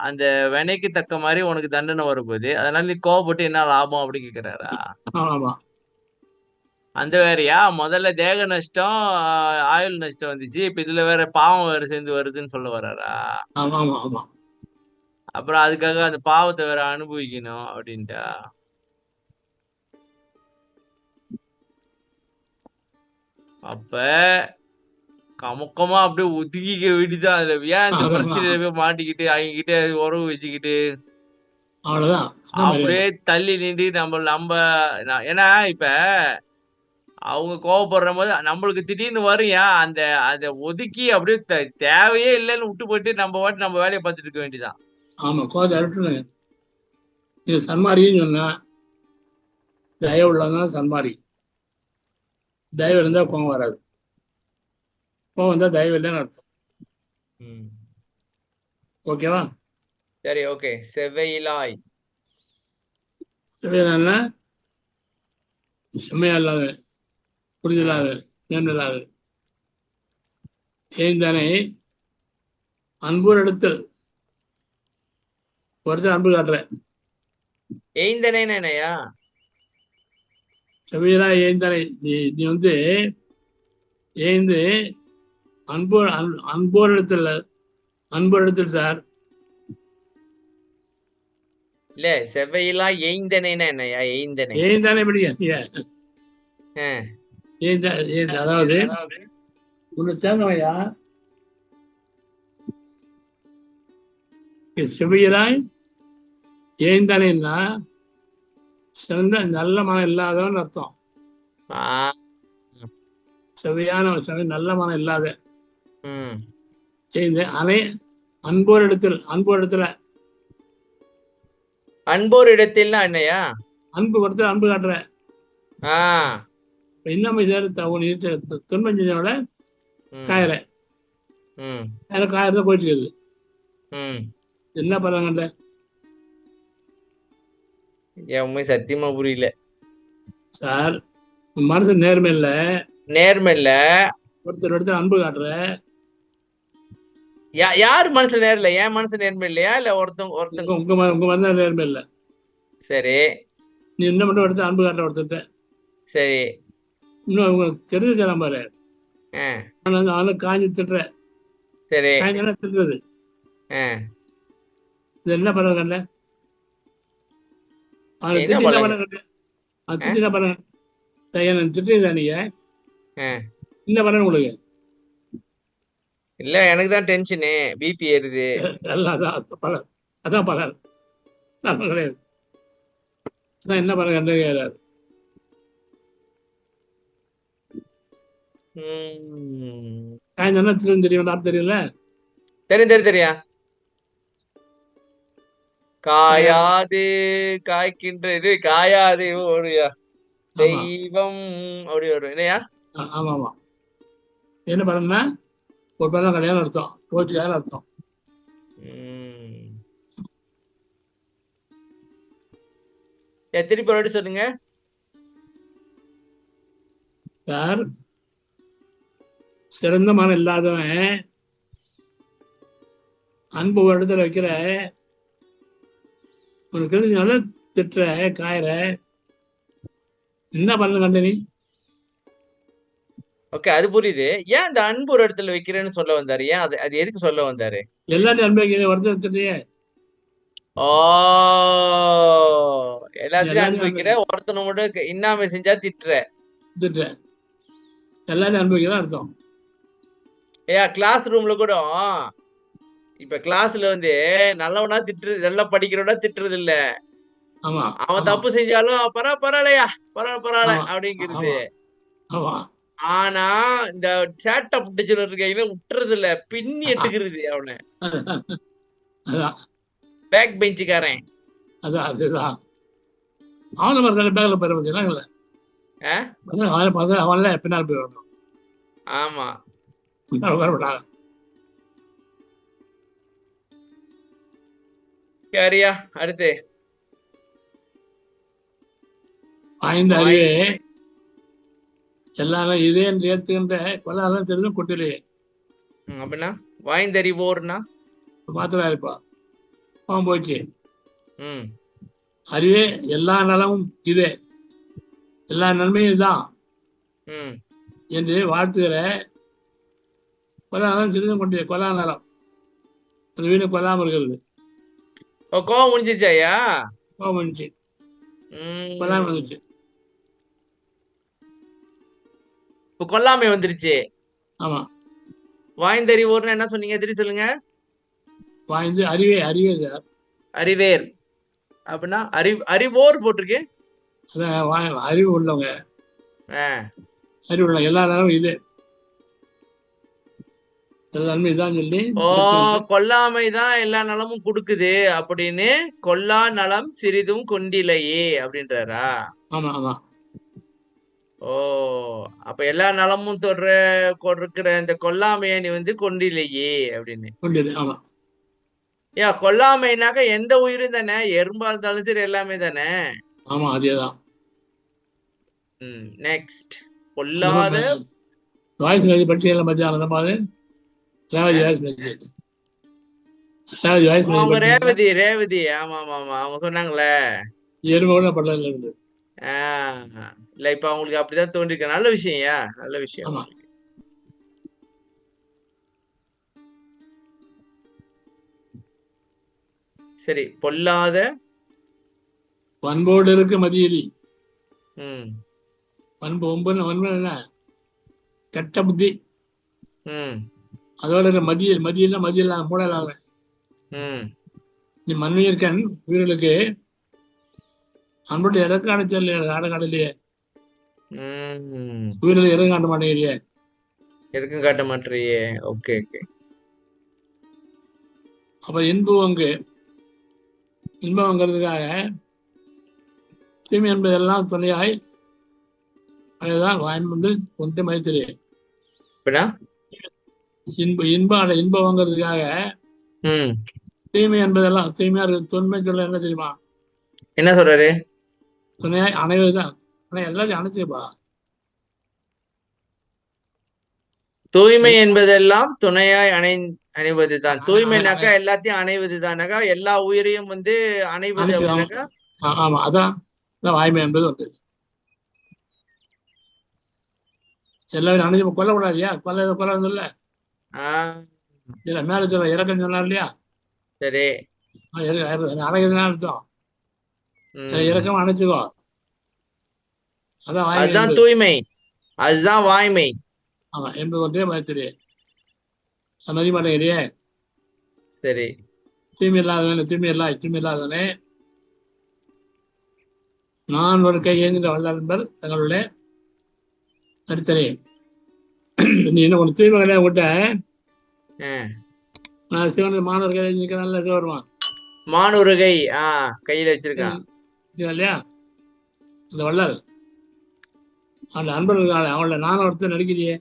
அந்த வினைக்கு தக்க மாதிரி உனக்கு தண்டனை வரும்போது, அதனால நீ கோவப்பட்டு என்ன லாபம் அப்படி கேக்குறாரா? ஆமா, அந்த வேறையா? முதல்ல தேக நஷ்டம், ஆயுள் நஷ்டம் வந்துச்சு, இப்ப இதுல வேற பாவம் வேற சேர்ந்து வருதுன்னு சொல்ல வர்றாரா? ஆமா ஆமா ஆமா. அப்புறம் அதுக்காக அந்த பாவத்தை வேற அனுபவிக்கணும் அப்படின்ட்டா? அப்ப கமுக்கமா அப்படியே ஒதுக்கிக்க வேண்டிதான். அதுல ஏன் இந்த பிரச்சனையில போய் மாட்டிக்கிட்டு அவங்க கிட்ட உறவு வச்சுக்கிட்டு அவ்வளவுதான். அப்படியே தள்ளி நின்று நம்ம ஏன்னா இப்ப அவங்க கோவப்படுற போது நம்மளுக்கு திடீர்னு வரும். அந்த அதை ஒதுக்கி அப்படியே தேவையே இல்லைன்னு விட்டு போயிட்டு நம்ம வேலையை பார்த்துட்டு இருக்க வேண்டியதான். ஆமா, கோவத்தை அழுட்டுங்க. இது சன்மாரின்னு சொன்னா தயவு உள்ளதான் சன்மாரி. தயவு இருந்தா கோவம் வராது. கோவம் வந்தா தயவு இல்லைன்னு அர்த்தம். ஓகேவா? சரி, ஓகே. செவ்வையிலாய். செவ்வையிலான்னா செம்மையா இல்லாத, புரிதலாத, மேன்மேலாத. ஏந்தானே அன்பு இடத்தில் ஒருத்தர் அன்பு காட்டுற. ஏய்ந்தனேன்னு என்னையா? செவ்வையிலா ஏந்தானே நீ வந்து ஏந்து அன்போர் இடத்தில் சார். இல்ல, செவ்வையிலா ஏய்ந்தனேன்னா என்னையா? ஏய்ந்தானே படிக்க. அதாவது உன்னை தேர்ந்தவையா செவ்வையிலாய் ஏந்தானேன்னா சிறந்த நல்ல மனம் இல்லாதவன் அர்த்தம். செவ்வையான நல்ல மனம் இல்லாத அனை அன்போர் இடத்துல என்னையா? அன்பு கொடுத்து அன்பு காட்டுற. இன்னும் சார் துன்பம் செஞ்சவனோட காயற காயறத போயிட்டு இருக்குது. என்ன பண்றாங்க? சத்தியமா புரியல சார். உன் மனசு நேர்மை இல்ல, நேர்மை இல்ல. ஒருத்தர் அன்பு காட்டுற. யாரு மனசுல நேர்ல? என் மனசு நேர்மை இல்லையா இல்ல ஒருத்தங்க? உங்க மனசு நேர்மை இல்ல. சரி. நீ என்ன மட்டும் ஒருத்தர் அன்பு காட்டுற ஒருத்தர். சரி. இன்னும் அவங்க தெரிஞ்சுக்கலாம் பாரு. அவனை காஞ்சி திட்டுற. சரி. காய்ஞ்சனா திட்டுறது. இது என்ன பண்ண கண்ட? அவனை திட்டி என்ன பண்ண கண்ட? அவன் திட்டி என்ன பண்ண? திட்டுறீங்களா நீங்க? என்ன பண்ண உங்களுக்கு? இல்ல எனக்கு தான் டென்ஷனு, பிபி ஏறுது. அதான் பலர் கிடையாது. என்ன பண்ண கண்டு கேட்காது. காய்ஞ்சனா தெரியும் தெரியல. தெரியும். காயாது காய்க்கின்ற இது காயாது ஓடியா தெய்வம் அப்படி வரும் இல்லையா? ஆமா. என்ன பண்ணா ஒரு பேர் கல்யாணம் அர்த்தம், கோச்சிக்கார அர்த்தம். திருப்பி ஒரு சொல்லுங்க. யார் சிறந்த மனம் இல்லாதவன் அன்பு ஒரு இடத்துல வைக்கிற, உனக்கு தெரிஞ்சனால திட்டுற, காயற. என்ன பண்ண கண்ட நீ? ஓகே, அது புரியுது. ஏன் அந்த அன்பு ஒரு இடத்துல வைக்கிறேன்னு சொல்ல வந்தாரு? ஏன் அது எதுக்கு சொல்ல வந்தாரு? எல்லாத்தையும் அன்பு வைக்கிற ஒருத்தர். எல்லாத்தையும் அன்பு வைக்கிற, ஒருத்தனை மட்டும் இன்னாம செஞ்சா திட்டுற. எல்லாத்தையும் அன்பு வைக்கிறதா அர்த்தம். கிளாஸ் ரூம்ல கூட இப்ப கிளாஸ்ல வந்து நல்லவனா திட்டுறது, நல்லா படிக்கிறவனா திட்டுறது இல்ல. அவன் தப்பு செஞ்சாலும் பரவாயில்லையா பரவாயில்ல அப்படிங்கிறது. ஆனா இந்த சேட்டை புட்டிச்சுன்னு இருக்கையில விட்டுறது இல்ல, பின்னி எடுத்துக்கிறது அவனை. பேக் பெஞ்சுக்காரன். அதுதான் அவனை பேக்ல போயிட அவன்ல பின்னால் போய் வரணும். ஆமா. சரியா, அடுத்து 5 அறிவே எல்லாரும் இதே என்று ஏத்துகின்ற கொல்லாதான் தெரிஞ்சும் கொட்டிலேயே. அப்படின்னா வாய்ந்தறிவோர்னா மாத்திரா இருப்பா அவன் போச்சு. அறிவே எல்லா நலமும் இதே, எல்லா நன்மையும் இதுதான் என்று வாழ்த்துகிற கொல்லாதான் தெரிஞ்சும் கொண்டே. கொல்லா நலம் அது வீணை கொல்லாம இருக்கிறது. கோவம் முடிஞ்சிச்சு ஐயா. கோவம் முடிஞ்சு கொல்லாம வந்துச்சு. இப்ப கொல்லாமை வந்துருச்சு. ஆமா. வாய்ந்தறிவோர்னு என்ன சொன்னீங்க? திருப்பி சொல்லுங்க. வாய்ந்து அறிவே. அறிவே சார். அறிவேர் அப்படின்னா அறிவோர் போட்டிருக்கு. அறிவு உள்ளவங்க, அறிவு உள்ள எல்லா நேரமும் இது இதான் சொல்லி கொல்லாமைதான் எல்லா நலமும் கொடுக்குது அப்படின்னு, கொல்லா நலம் சிறிதும் கொண்டிலையே அப்படின்றாரா? ஆமா ஆமா. ஓ, அப்ப எல்லா நலமும் கொடுக்கிற இந்த கொல்லாமைய நீ வந்து கொண்டிலையே அப்படின்னு. ஆமா. கொல்லாமைனாக்க எந்த உயிரும் தானே, எறும்பா இருந்தாலும் சரி எல்லாமே தானே. ஆமா, அதேதான். நெக்ஸ்ட் கொல்லாத வாய்ஸ் மெசேஜ் பற்றி எல்லாம் பத்தி அந்த மாதிரி ரேவதி ஆமா அவங்க சொன்னாங்கல்ல, எறும்பு படல இல்ல இப்ப அவங்களுக்கு அப்படிதான் தோன்றிருக்க. நல்ல விஷயம்யா, நல்ல விஷயம். சரி, பொல்லாத பண்போடு இருக்கு மதியலி. பண்பு ஒன்பது என்ன? கெட்ட புத்தி. அதோட மதியல்ல மூடலாக. நீ மண்ணுயிர்கண் உயிர்களுக்கு அன்புடைய இறக்காட சொல்ல ஆடக்காடலையே. உயிரில் இறங்க காட்ட மாட்டேங்கிறியே. எதுக்கும் காட்ட மாட்டேறியே. ஓகே. அப்ப இன்பங்கிறதுக்காக தீமை என்பதெல்லாம் துணையாய் அதுதான் வாய்மண்டு ஒன்று மதித்திரு. இன்பங்கிறதுக்காக தீமை என்பதெல்லாம் தீமையா இருக்கு. தொன்மை சொல்ல என்ன தெரியுமா? என்ன சொல்றாரு? துணையாய் அணைவதுதான். ஆனா எல்லாத்தையும் அணைச்சிருப்பா. தூய்மை என்பதெல்லாம் துணையாய் அணைவதுதான். தூய்மைனாக்கா எல்லாத்தையும் அணைவதுதானாக்கா, எல்லா உயிரையும் வந்து அணைவது அப்படின்னாக்கா. ஆமா, அதான் வாய்மை என்பது வந்து எல்லாரும் அணைஞ்சு கொல்லக்கூடாது இல்லையா? கொல்ல வந்து இல்ல மேல சொல்ல இறக்கம் சொன்னார் இல்லையா? சரி, அணைக்குதுன்னு அர்த்தம். இறக்கம் அணைச்சுக்கோ, அதுதான் தூய்மை, அதுதான் வாய்மை. ஆமா, என்பது ஒன்றே பயத்திலே மதிமடையிலேயே. சரி, தூய்மை இல்லாதவனே நான் ஒரு கை ஏந்திர வல்லார் என்பர் தங்களுடைய அடுத்தரே. நீ என்ன ஒன்று தூய்மை கிடையாது விட்ட, நான் சிவன் மாணவர் கையில் நிற்க நல்ல சிவருவான். மானூறு கை கையில வச்சிருக்கான் இல்லையா? அந்த வள்ளல் அந்த அன்பர்கள் அவளை நானும் ஒருத்தர் நடிக்கிறியே,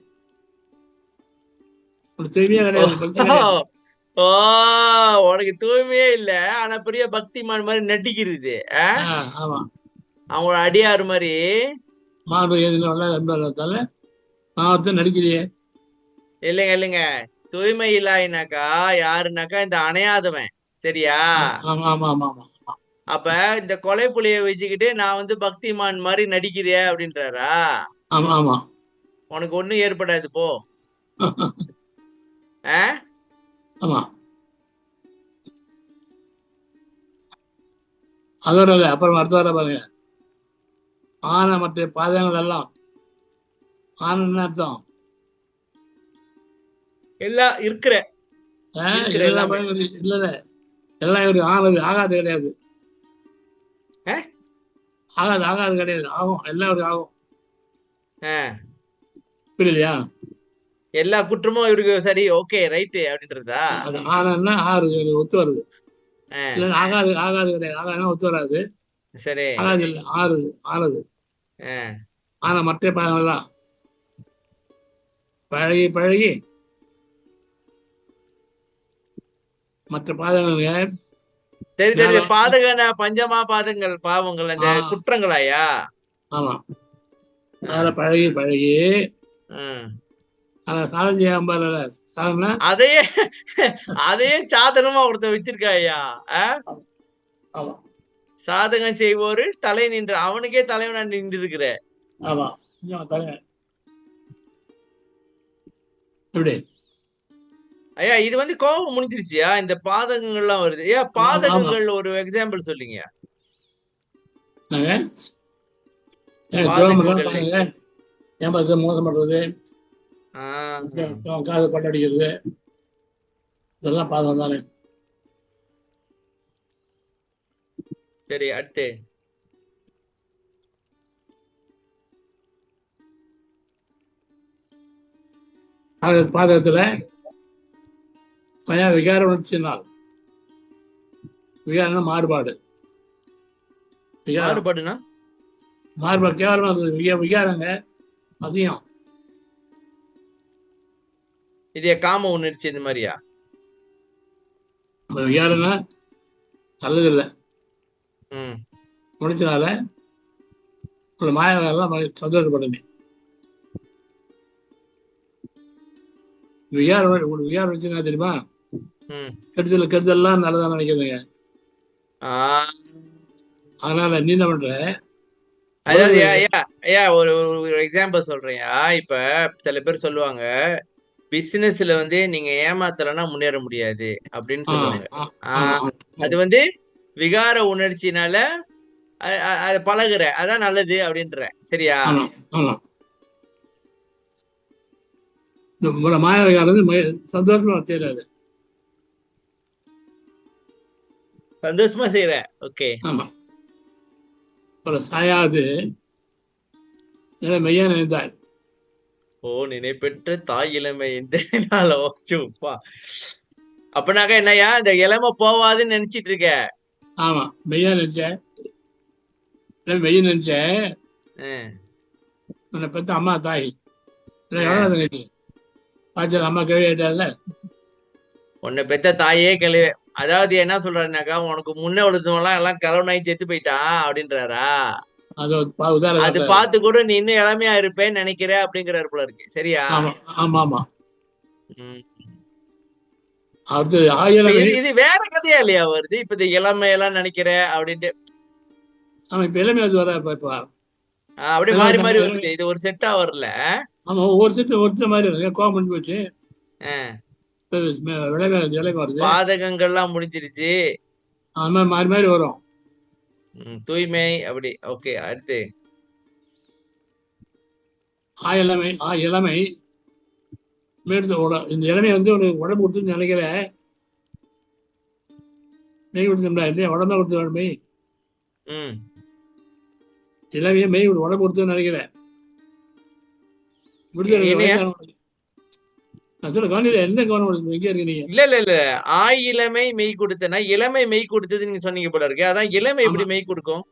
தூய்மையா கிடையாது. உனக்கு தூய்மையே இல்ல, ஆனா பெரிய பக்திமான் மாதிரி நடிக்கிறது. ஆமா, அவங்களோட அடியாறு மாதிரி மாணவர் நான் ஒருத்தர் நடிக்கிறியே. இல்லைங்க, தூய்மை இல்லாயினாக்கா யாருனாக்கா இந்த அணையாதவன். சரியா? அப்ப இந்த கொலை புலிய வச்சுக்கிட்டு நான் வந்து பக்திமான் மாதிரி நடிக்கிறேன் அப்படின்றாரா? உனக்கு ஒண்ணும் ஏற்படாது போ. அதோட அப்புறம் அடுத்த வர பாருங்க, ஆன மற்ற பாதங்கள் எல்லாம் ஆன அர்த்தம் எல்லாம் இருக்கிற இல்ல எல்லாம் எப்படி ஆனது ஆகாது கிடையாது. ஆகாது கிடையாது, ஆகும், எல்லாம் ஆகும். புரியலையா? எல்லா குற்றமும் இவருக்கு சரி, ஓகே ரைட்டு அப்படின்றதா? ஆனா ஆறு ஒத்து வருது. ஆகாது கிடையாது, ஆகாதுன்னா ஒத்து வராது. சரி, ஆகாது இல்லை, ஆறுது. ஆனா மற்ற பாதங்கள்லாம் பழகி மற்ற பாதங்கள் தெரிஞ்ச பாதகன பஞ்சமா பாதங்கள் பாவங்கள் அந்த குற்றங்களாயா? ஆமா, அதனால பழகி சாதம் செய்யாம அதையே சாதனமா ஒருத்தர் வச்சிருக்காயா? சாதகம் செய்வோரு தலை நின்று அவனுக்கே தலைவனா நின்று இருக்கிற. ஆமா, எப்படி ஐயா இது வந்து கோபம் முடிஞ்சிருச்சியா? இந்த பாதகங்கள்லாம் வருது. ஐயா பாதகங்கள் ஒரு எக்ஸாம்பிள் சொல்லுங்க. மோசம் பண்றது, காது கொள்ளடிக்கிறது, இதெல்லாம் பாதகம் தானே. சரி, அடுத்து பாதகத்துல விகாரம் உணர்ச்சினால், விகாரம் மாறுபாடு. மாறுபாடு கேவலமா இருந்தது. விகாரங்க அதிகம். இதே காம உணர்ச்சி இந்த மாதிரியா? விகாரம்னா நல்லது இல்லை. முடிச்சனால மாயெல்லாம் சந்தோஷப்படனே. விகாரம் வச்சுன்னா தெரியுமா? கெடுதல்லாம் நல்லதான் நினைக்கிறதுங்க. அதனால நீ என்ன பண்ற? அதாவது ஐயா ஒரு எக்ஸாம்பிள் சொல்றேன். இப்ப சில பேர் சொல்லுவாங்க, பிசினஸ்ல வந்து நீங்க ஏமாத்தலன்னா முன்னேற முடியாது அப்படின்னு சொல்லுவாங்க. அது வந்து விகார உணர்ச்சினால அது பழகுற, அதான் நல்லது அப்படின்ற. சரியா? மாய விகாரம் சந்தோஷமா செய்யறாரு, சந்தோஷமா செய்யற. ஓகே, சாயாது மெய்யா நினைத்தார். நினைப்பெற்ற தாய் இளமை என்றப்பா. அப்பனாக்கா என்னையா இந்த இளமை போவாதுன்னு நினைச்சிட்டு இருக்க? ஆமா, மெய்யா நினைச்ச மெய்ய நினைச்ச உன்னை பெத்த அம்மா தாய் பாச்சல் அம்மா கேள்விட்டால உன்னை பெத்த தாயே கிளவி. அதாவது என்ன சொல்றாருனாக்கா, உனக்கு முன்ன விழுந்தவெல்லாம் எல்லாம் கிழவனாய் செத்து போயிட்டான் அப்படின்றாரா? அது பார்த்து கூட நீ இன்னும் இளமையா இருப்பேன்னு நினைக்கிற அப்படிங்கிறாரு போல இருக்கு. சரியா? ஆமா ஆமா, ம். அடுத்து இப்ப ஆயிரமை. இது வேற கதையா இல்லையா வருது? இப்ப இந்த இளமையெல்லாம் நினைக்கிற அப்படின்ட்டு ஆமா, இப்ப இளமை அது வர இப்ப அப்படியே மாறி மாறி வருது. இது ஒரு செட்டா வரல. ஆமா, ஒவ்வொரு செட்டு ஒருத்த மாதிரி இருக்கு. கோவம் பண்ணி போச்சு, அஹ், இளமை வருது. பாதகங்கள்லாம் முடிஞ்சிருச்சு. அது மாதிரி மாறி மாறி வரும். தூய்மை அப்படி. ஓகே, அடுத்து இளமை இந்த இளமை வந்து உனக்கு உடம்பு கொடுத்துன்னு நினைக்கிற மெய் கொடுத்தா இல்லையா? உடம்பு கொடுத்த உடம்பை இளமையை மெய் உடம்பு கொடுத்துன்னு நினைக்கிறேன். என்ன கவனம் எங்க இருக்கு நீங்க? இல்ல இல்ல இல்ல, இளமை மெய் கொடுத்தனா இளமை மெய் கொடுத்தது நீங்க சொன்னீங்க போல இருக்கு. அதான் இளமை எப்படி மெய் கொடுக்கும்?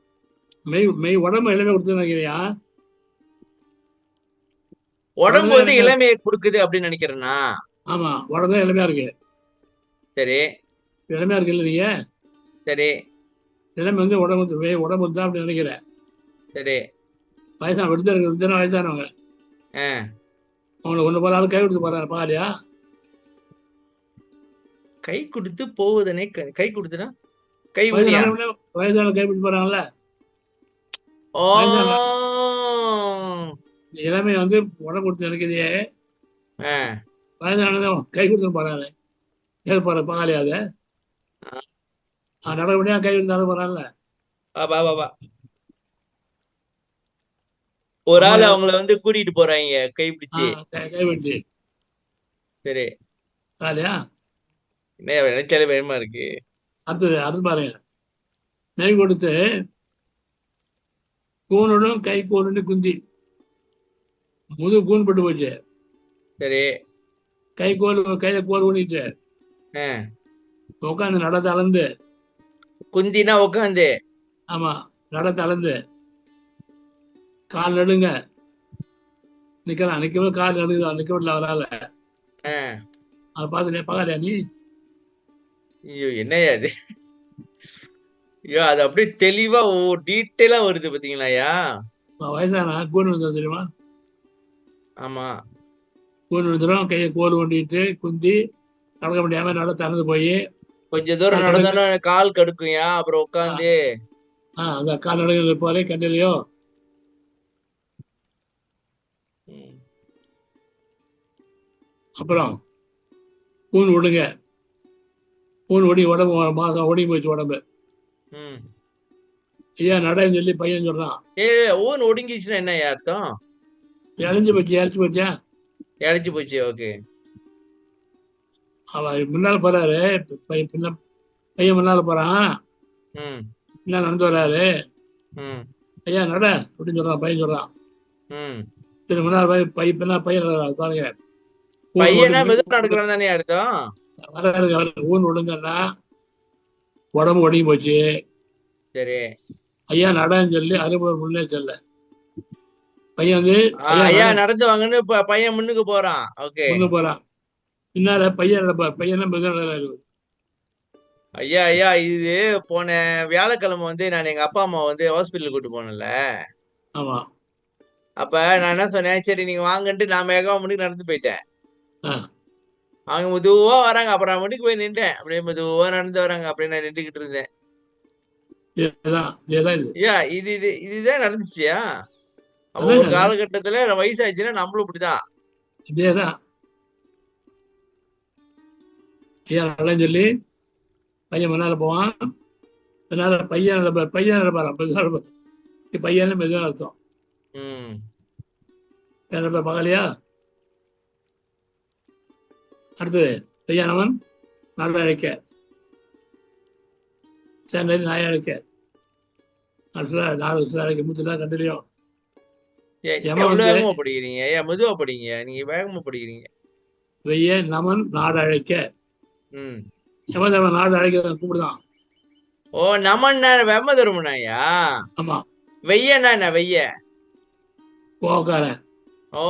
மெய் உடம்பு இளமை கொடுத்து நினைக்கிறியா? உடம்பு வந்து இளமையை கொடுக்குது அப்படின்னு நினைக்கிறேன்னா? ஆமா, உடம்பு தான் இளமையா இருக்கு. சரி, இளமையா இருக்கு இல்ல நீங்க? சரி, இளமை வந்து உடம்பு தான் அப்படி நினைக்கிறேன். சரி, வயசானவங்க அவங்களை ஒண்ணு போற ஆள் கை கொடுத்து போறாரு பாரியா? கை கொடுத்து போவதனை கை கொடுத்துனா கை வயசான கை பிடிச்சு போறாங்கல்ல. இளமை வந்து உடம்பு கொடுத்து நினைக்கிறியே, வயசானதான் கை கொடுத்து போறாங்க. ஏது போற பாலியாது நடவடியா கை கொடுத்து போறாங்கல்ல. ஒரு ஆள் அவங்கள வந்து கூட்டிட்டு போறாங்க கை பிடிச்சு. சரி, பாலியா? என்ன நினைச்சாலே பயமா இருக்கு. அடுத்து பாருங்க. நெய் கொடுத்து கூனுடன் கை கூனு குந்தி முதுகு கூன் பட்டு போச்சு. சரி, கையில கோல் ஊனிட்டு உட்காந்து நட தளர்ந்து. குந்தினா உட்காந்து. ஆமா, நட தளர்ந்து கால் நடுங்க நிக்கிறான். நிக்கவே கால் நடுங்குதான், நிக்க விடல அவரால. அதை பார்த்து பகாரியா நீ? ஐயோ, என்னையா அது? ஐயோ, அது அப்படியே தெளிவா டீட்டெயிலா வருது பாத்தீங்களாயா? வயசானா கூண்டு விழுந்தா தெரியுமா? ஆமா, கூண்டு விழுந்துடும். கையை கோல் ஊண்டிட்டு குந்தி நடக்க முடியாம நட தளர்ந்து போய் கொஞ்ச தூரம் நடந்தாலும் கால் கடுக்குயா. அப்புறம் உட்காந்து அந்த கால் நடுங்க போறே கண்டிலையோ. அப்புறம் கூன் விடுங்க. கூன் ஒடி உடம்பு மாசம் ஒடி போச்சு உடம்பு. ஐயா நடன்னு சொல்லி பையன் சொல்றான். ஊன் ஒடுங்கிச்சுன்னா என்ன அர்த்தம்? இழைச்சு போச்சா? இழைச்சு போச்சு. ஓகே. அவன் முன்னால போறாரு, பையன் முன்னால போறான், பின்னால நடந்து வர்றாரு. ஐயா நட அப்படின்னு சொல்றான், பையன் சொல்றான். சரி, முன்னால பையன் பாருங்க. பையனா மெதுவா நடக்கிறான் தானே அர்த்தம்? ஊன் ஒடுங்கன்னா உடம்பு ஒடுங்கி போச்சு. சரி, ஐயா நடன்னு சொல்லி அறுபது முன்னே சொல்ல பையன் வந்து ஐயா நடந்து வாங்கன்னு பையன் முன்னுக்கு போறான். ஓகே, முன்னுக்கு போறான். பின்னால பையன் ஐயா ஐயா இது போன வியாழக்கிழமை வந்து நான் எங்க அப்பா அம்மா வந்து ஹாஸ்பிட்டல் கூட்டு போனேன்ல. ஆமா. அப்ப நான் என்ன சொன்னேன், சரி நீங்க வாங்கன்ட்டு நான் மேகம் மணிக்கு நடந்து போயிட்டேன். அவங்க மெதுவா வராங்க. அப்புறம் நான் மணிக்கு போய் நின்றேன். அப்படியே மெதுவா நடந்து வராங்க. அப்படியே நான் நின்றுகிட்டு இருந்தேன். இதுதான் நடந்துச்சியா? அப்ப ஒரு காலகட்டத்துல வயசாச்சுன்னா நம்மளும் இப்படிதான். இதேதான் ஐயா நடன்னு சொல்லி பையன் முன்னால போவான். பையன் நடப்பாரான். பையன் மெதுவாக அர்த்தம். பகலையா? அடுத்தது பையனவன் நாடு அழைக்க, சேனல் நாயை அழைக்க, 4 அழைக்க மூச்சுனா கண்டிலையும். வேகமா படிக்கிறீங்க, மெதுவா படிங்க. நீங்க வேகமா படிக்கிறீங்க. வெய்ய நமன் நாடு அழைக்க. யமதர்மன் நாடு அழைக்க கூப்பிடுதான். ஓ, நமன் வெம்ம தருமனாயா? ஆமா. வெய்யனா என்ன? வெய்ய கோக்காரன். ஓ,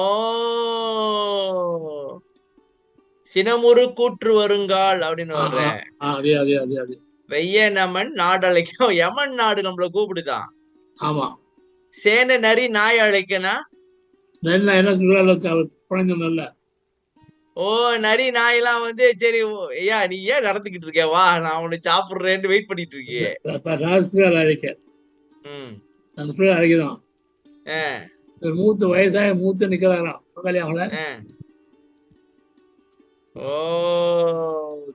சினமுறு கூற்று வருங்கால் அப்படின்னு வர்ற. வெய்ய நமன் நாடு அழைக்கும். யமன் நாடு நம்மள கூப்பிடுதான். ஆமா. சேன நரி நாய் அழைக்கனா? என்ன குழந்தை நல்ல ஓ, நரி நாயெல்லாம் வந்து சரி ஐயா நீ ஏன் நடந்துகிட்டு இருக்க, வா நான் உன்னை சாப்பிடுறேன்னு வெயிட் பண்ணிட்டு இருக்கியே. அழைக்க ம். அந்த ஸ்பீட் அழைக்குதான். ஆஹ் மூத்த வயசாக மூத்த நிக்கிறாராம் பக்கத்துல அவங்கள. ஆஹ் ஓ,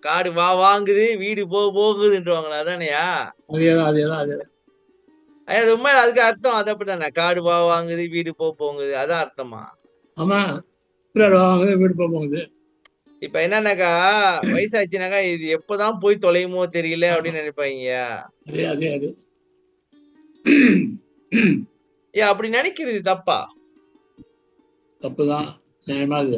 காடு வா வாங்குது, வீடு போகுதுன்றவாங்களா, அதானயா? அதேதான் அதேதான் அதேதான். அது உண்மை, அதுக்கு அர்த்தம் அது அப்படித்தானே, காடு வா வாங்குது, வீடு போகுது, அதான் அர்த்தமா? ஆமா, வாங்குது வீடு போகுது. இப்ப என்னன்னாக்கா, வயசாச்சுனாக்கா இது எப்பதான் போய் தொலையுமோ தெரியல அப்படின்னு நினைப்பாங்க. அதே அதே அது ஏன் அப்படி நினைக்கிறது தப்பா? தப்புதான், நியாயமா அது.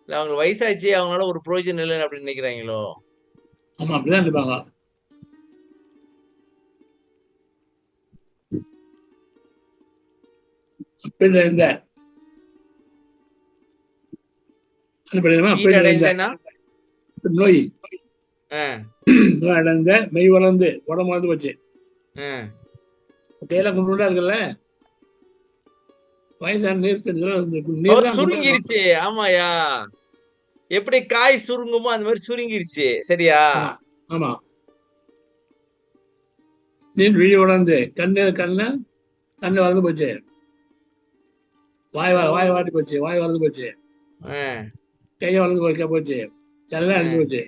இல்ல அவங்களுக்கு வயசாச்சு, அவங்களால ஒரு பிரயோஜனம் இல்லைன்னு அப்படின்னு நினைக்கிறாங்களோ? ஆமா, அப்படிதான் இருப்பாங்க. இருந்த நோய் அடைந்த மெய் வளர்ந்து உடம்பு வளர்ந்து போச்சு. கையில கும்பிட்டா இருக்குல்ல, வயசான நீர் சுருங்கிருச்சு. ஆமாயா, எப்படி காய் சுருங்குமோ அந்த மாதிரி சுருங்கிருச்சு. சரியா? ஆமா, நீர் விழி உடந்து கண்ணு வளர்ந்து போச்சு. வாய் வாட்டி போச்சு, வாய் வளர்ந்து போச்சு, கையை வளர்ந்து போச்சு, எல்லாம் அழிஞ்சு போச்சு.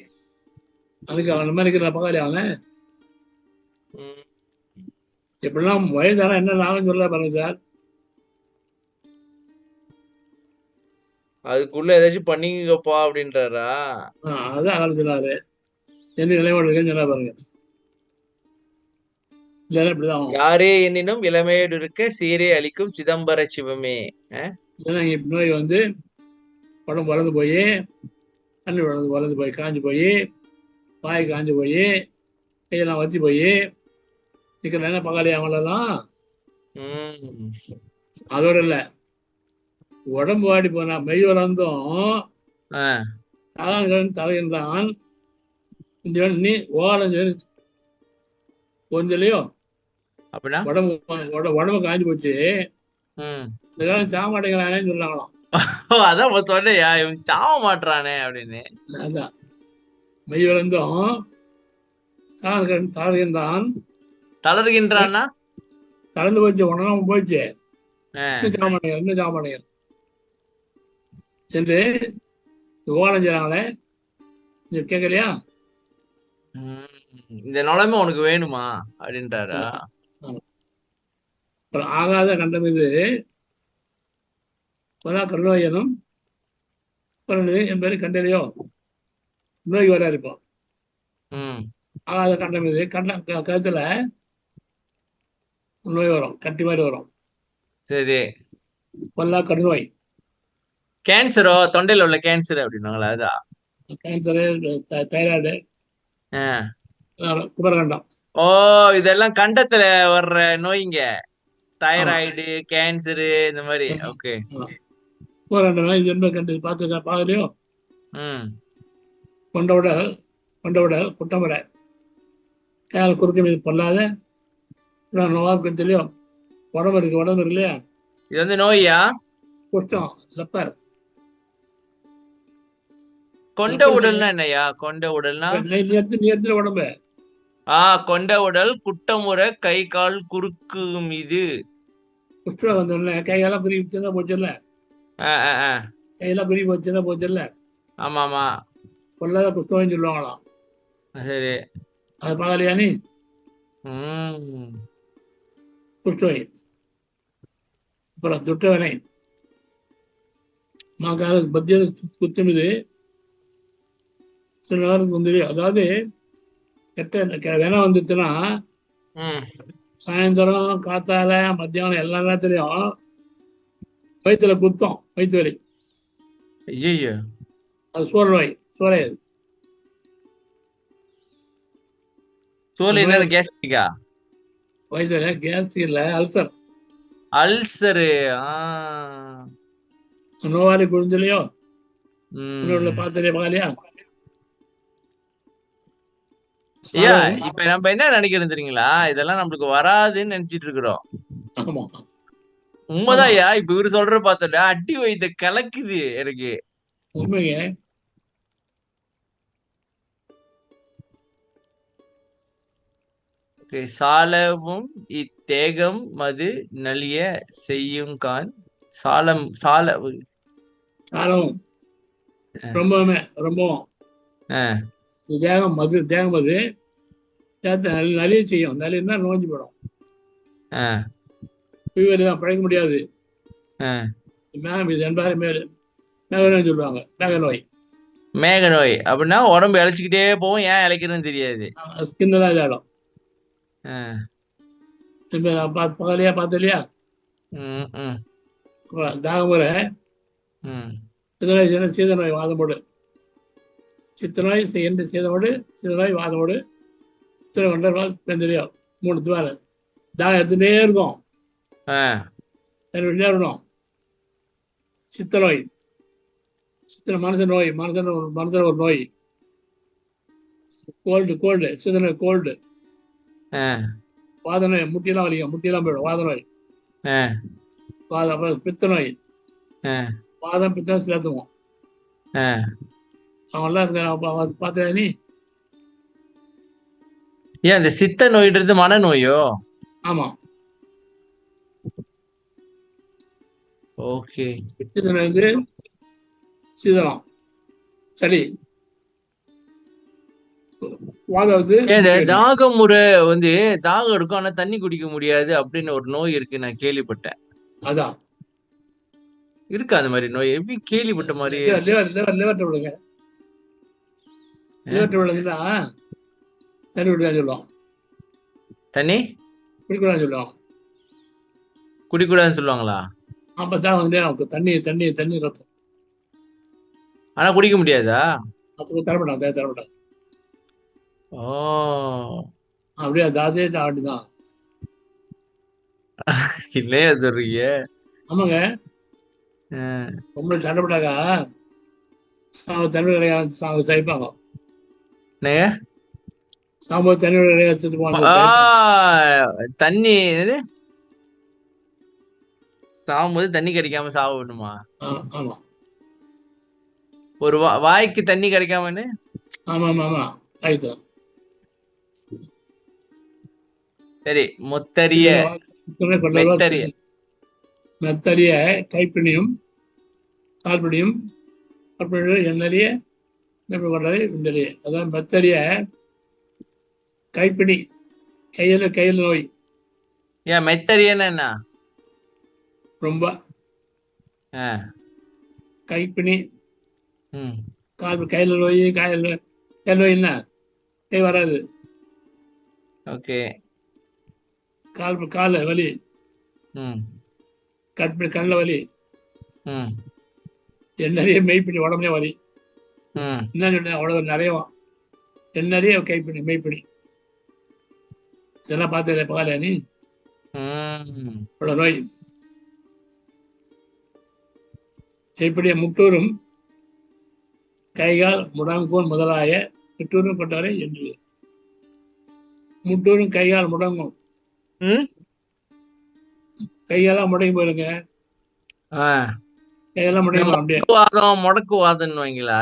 அதுக்கு அவன் மாதிரி இருக்கிற பகாரி அவன் எப்படிலாம் வயசானா என்ன நானும் சொல்ல பாருங்க சார். அதுக்குள்ள ஏதாச்சும் பண்ணிங்கப்பா அப்படின்றாரா? அதான் அவன் சொன்னாரு, என்ன நிலைப்பாடு இருக்குன்னு சொன்னா பாருங்க. யாரே எண்ணினும் இளமையோடு இருக்க சீரே அளிக்கும் சிதம்பர சிவமே. நோய் வந்து உடம்பு வளர்ந்து போய், கண்ணு வளர்ந்து போய், காஞ்சி போய், வாய் காஞ்சி போய், கையெல்லாம் வத்தி போய் நிக்கிற என்ன பகாலி அவங்களெல்லாம். அதோட இல்ல, உடம்பு வாடி போனா மெய் வளர்ந்தும் தலையின்றான். நீ ஓலம் கொஞ்சலையோ உடம்பு காஞ்சி போச்சு, சாக மாட்டேங்கிறானேன்னு சொன்னாங்களாம். அதான் சொன்னையா இவன் சாவ மாட்டானே அப்படின்னு. அதான் மெய் வளர்ந்தும் தளர்கின்றான். தளர்கின்றான்னா கலந்து போச்சு, உடனே போயிடுச்சு, இன்னும் சாக மாட்டேங்கிறான் என்று ஓலம் செய்றாங்களே, கேட்கலையா? இந்த நிலைமை உனக்கு வேணுமா அப்படின்றாரா? ஆகாத கண்டம் இது கருணோயனும் என்பது கண்டலையோ நோய் வர இருப்போம். ஆகாத கண்டம் இது கருத்துல நோய் வரும், கட்டி மாதிரி வரும். சரி, பொல்லா கருநோய். கேன்சரோ, தொண்டையில உள்ள கேன்சர் அப்படின்னாங்களா? அதா கேன்சரு, தைராய்டு, குமரகண்டம். ஓ, இதெல்லாம் கண்டத்துல வர்ற நோய்ங்க, தைராய்டு, கேன்சரு இந்த மாதிரி. ஓகே, குமரகண்டம் நோய் இது கண்டு பாக்கலையோ? கொண்டவிட குட்டமுறை, கையால் குறுக்க மீது பொல்லாத நோவாக்கத்திலையோ உடம்பு இருக்கு இல்லையா? இது வந்து நோயா? குஷ்டம், லப்பர். கொண்ட உடல்னா என்னையா? கொண்ட உடல்னா நேரத்துல உடம்பு. கொண்ட உடல், குட்டமுறை, கை கால் குறுக்கு மீது. குஷ்டம் வந்தோடனே கையெல்லாம் பிரி வச்சுதான் போச்சுல்ல, கையெல்லாம் பிரி வச்சுதான் போச்சுல்ல. ஆமா ஆமா, பொல்லாத குஷ்டம் சொல்லுவாங்களாம். சரி, அது பார்க்கலையா நீ? குஷ்டோய். அப்புறம் துட்டவனை மாக்கால பத்திய குத்தம். இது சில நேரம் வந்து, அதாவது கெட்ட வேணாம் வந்துச்சுன்னா சாயந்தரம், காத்தால, மத்தியானம் எல்லா நேரத்துலயும் வயிற்றுல குத்தம், வயிற்று வலி. ஐயோ, அது சோழவாய், சோழையது. கேஸ்ட்ரிக்கா? வயிற்றுல கேஸ்ட்ரிக் இல்ல, அல்சர். அல்சரு. நோவாரி குடிஞ்சலையோ பாத்திரையா பகாலியா? இப்ப நம்ம என்ன நினைக்கிறோம் தெரியுங்களா? இதெல்லாம் நம்மளுக்கு வராதுன்னு நினைச்சிட்டு இருக்கிறோம். உண்மைதான்யா. இப்ப இவரு சொல்ற பார்த்தோம்ல, அடி வைத்த கலக்குது எனக்கு. உண்மைங்க. சாலவும் இத்தேகம் மது நலிய செய்யுங்கான். சாலம் காலம் ரொம்பவுமே ரொம்பவும் ஆஹ் தேகம் மது நிறைய செய்யும். நிறைய நோஞ்சி போடும். ஆஹ் ஃபீவர் தான் பழைக்க முடியாது. ஆஹ் இது என்பாரு மேகநோய் சொல்லுவாங்க. மேகநோய் மேக நோய் அப்படின்னா உடம்பு இழைச்சிக்கிட்டே போகும். ஏன் இழைக்கிறதுன்னு தெரியாது. ஸ்கின் தான் இதாகிடும். ஆஹ் பகலையா பார்த்து இல்லையா உம் உம் தாகமுறை உம் சித்தநோய் சீதநோய் வாதமோடு சித்தநோய் சீதமோடு சீதநோய் வாதமோடு சித்திரை கொண்டால் தெரியும். 3 துவார தாகம் எடுத்துட்டே இருக்கும். இருக்கணும். சித்தநோய் மனசு நோய் மனதில் ஒரு நோய். கோல்டு சித்தநோய் கோல்டு. வாத நோய் முட்டியெல்லாம் வலிக்கும். முட்டியெல்லாம் போயிடும். வாத நோய் அப்புறம் பித்த நோய். வாதம் பித்தம் சேர்த்துவோம். அவங்கெல்லாம் இருக்க பார்த்தா நீ ஏன் இந்த சித்த நோயின்றது மனநோயோ? ஆமா. ஓகே. இது சீதனம் சளி தாகம் முறை தாகம் இருக்கும் ஆனா தண்ணி குடிக்க முடியாது அப்படின்னு ஒரு நோய் இருக்கு. நான் கேள்விப்பட்டேன். அதான் இருக்கா அந்த மாதிரி நோய்? எப்படி கேள்விப்பட்ட மாதிரி? தண்ணி குடிக்கலாம் சொல்லுவோம். தண்ணி குடிக்கூடாதுன்னு சொல்லுவோம். குடிக்கூடாதுன்னு சொல்லுவாங்களா? அப்பதான் தண்ணி ரத்தம். ஆனா குடிக்க முடியாதா? தரப்பட்டான். ஓ அப்படியே தாதே தாண்டிதான். இல்லையா சொல்றீங்க? ஆமாங்க. ரொம்ப சண்டைப்பட்டாக்கா தண்ணி கிடையாது சைப்பாங்க. சாம்பார் தண்ணி தண்ணி சாகும்போது தண்ணி கிடைக்காம சாகணுமா? ஆமா. ஒரு வாய்க்கு தண்ணி கிடைக்காமன்னு. ஆமா ஆயிட்டு. சரி. மெத்தரிய கைப்பிணியும் கால்பிணியும் என்னறிய விண்டறிய. அதான் மெத்தரிய கைப்பிணி கையில நோய். ஏன் மெத்தரியன்னு என்ன? ரொம்ப கைப்பிணி கையில நோய். கையில் நோய் என்ன? கை வராது. ஓகே. கால வலி. கண்ணில் வலி. என்னறிய மெய்ப்பிணி உடம்புலே வலி. என்ன சொன்ன அவ்வளவு நிறைய என்னறிய கைப்பிணி மெய்ப்பிணி. இதெல்லாம் பார்த்து பகல நீ அவ்வளவு நோய். இப்படியே முட்டூரும் கைகால் முடங்கோன் முதலாய முட்டூரும் கொண்டவரை என்று. முட்டூரும் கைகால் முடங்கும். கையெல்லாம் முடங்கி போயிருங்க. கையெல்லாம் முடங்கி அப்படியே முடக்குவாதம் வைங்களா?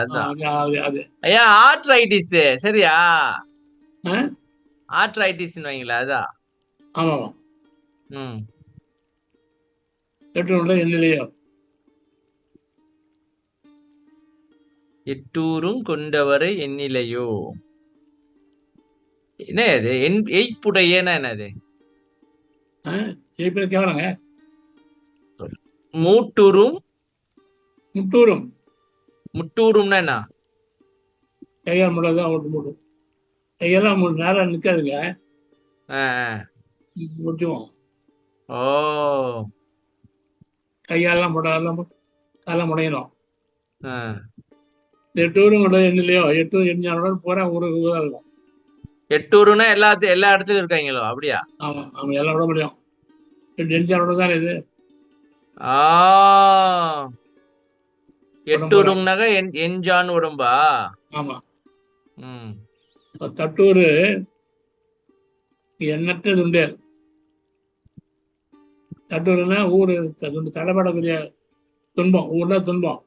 அது ஐயா ஆர்த்ரைட்டிஸ். சரியா? ஆர்த்ரைட்டிஸ் வைங்களா? அதான். ஆமா. என்னலையோ எட்டூரும் கொண்டவரை எண்ணிலையோ. என்ன அது? எய்ப்புடையனா என்னது? கேவலங்க. முட்டூரும்னா என்ன? கையால் முடாதான் மூடும். கையெல்லாம் நேரம் நிற்காதுங்க. முடிச்சுவோம். ஓ கையாலாம் முடாதெல்லாம் காலம் முடையணும். எட்டூரும் கொண்டது எண்ணிலையோ. எட்டூர் எண்ணாலும் போற ஊருக்கு தான் இருக்கும். எட்டூருன்னா எல்லா இடத்துலயும் இருக்காங்களோ? அப்படியா? ஆமா எல்லாம் விட முடியும். எஞ்சானோட தான் இது. எட்டூரும்னாக்க எஞ்சான் உடம்பா? ஆமா. தட்டூரு எண்ணற்றது உண்டு. தட்டுறதுன்னா ஊர் தடைப்படக்கூடிய துன்பம், ஊர்ல துன்பம்.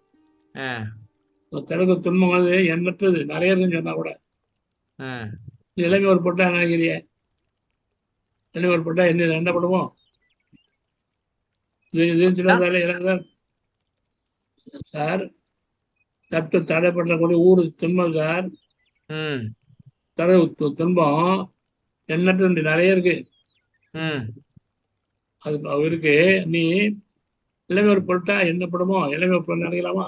தடுக்க துன்பம் வந்து எண்ணற்றது நிறைய இருக்குன்னு சொன்னா கூட இளமை ஒரு பொட்டா நினைக்கிறிய, இளமை ஒரு பொட்டா என்ன படுவோம் சார். தட்டு தடைப்படக்கூடிய ஊர் துன்பம் சார். தடை துன்பம் எண்ணற்ற நிறைய இருக்கு. அது இருக்கு. நீ இளமை ஒரு பொருட்டா என்ன படுமோ இளமை ஒரு பொருள் நினைக்கலாமா?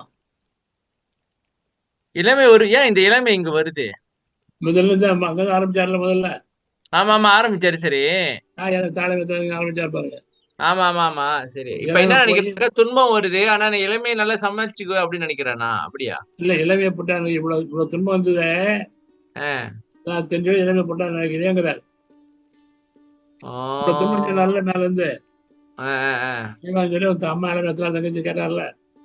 இளமை ஒரு ஏன் இந்த இளமை இங்க வருது? முதல்ல அங்க ஆரம்பிச்சார்ல முதல்ல. ஆமா ஆமா ஆரம்பிச்சாரு. சரி ஆரம்பிச்சார் பாருங்க. ஆமா ஆமா ஆமா சரி. இப்ப என்ன நினைக்கிறீங்க? துன்பம் வருது, ஆனா நீ இளமையை நல்லா சமாளிச்சுக்கோ அப்படின்னு நினைக்கிறேனா? அப்படியா? இல்ல, இளமையை போட்டா இவ்வளவு துன்பம் வந்தது, நான் தெரிஞ்சு இளமையை போட்டா நினைக்கிறேங்கிறார். துன்பம் சொன்னார்ல மேல இருந்து. சொல்லி அம்மா இளமை தங்கச்சி கேட்டார்ல.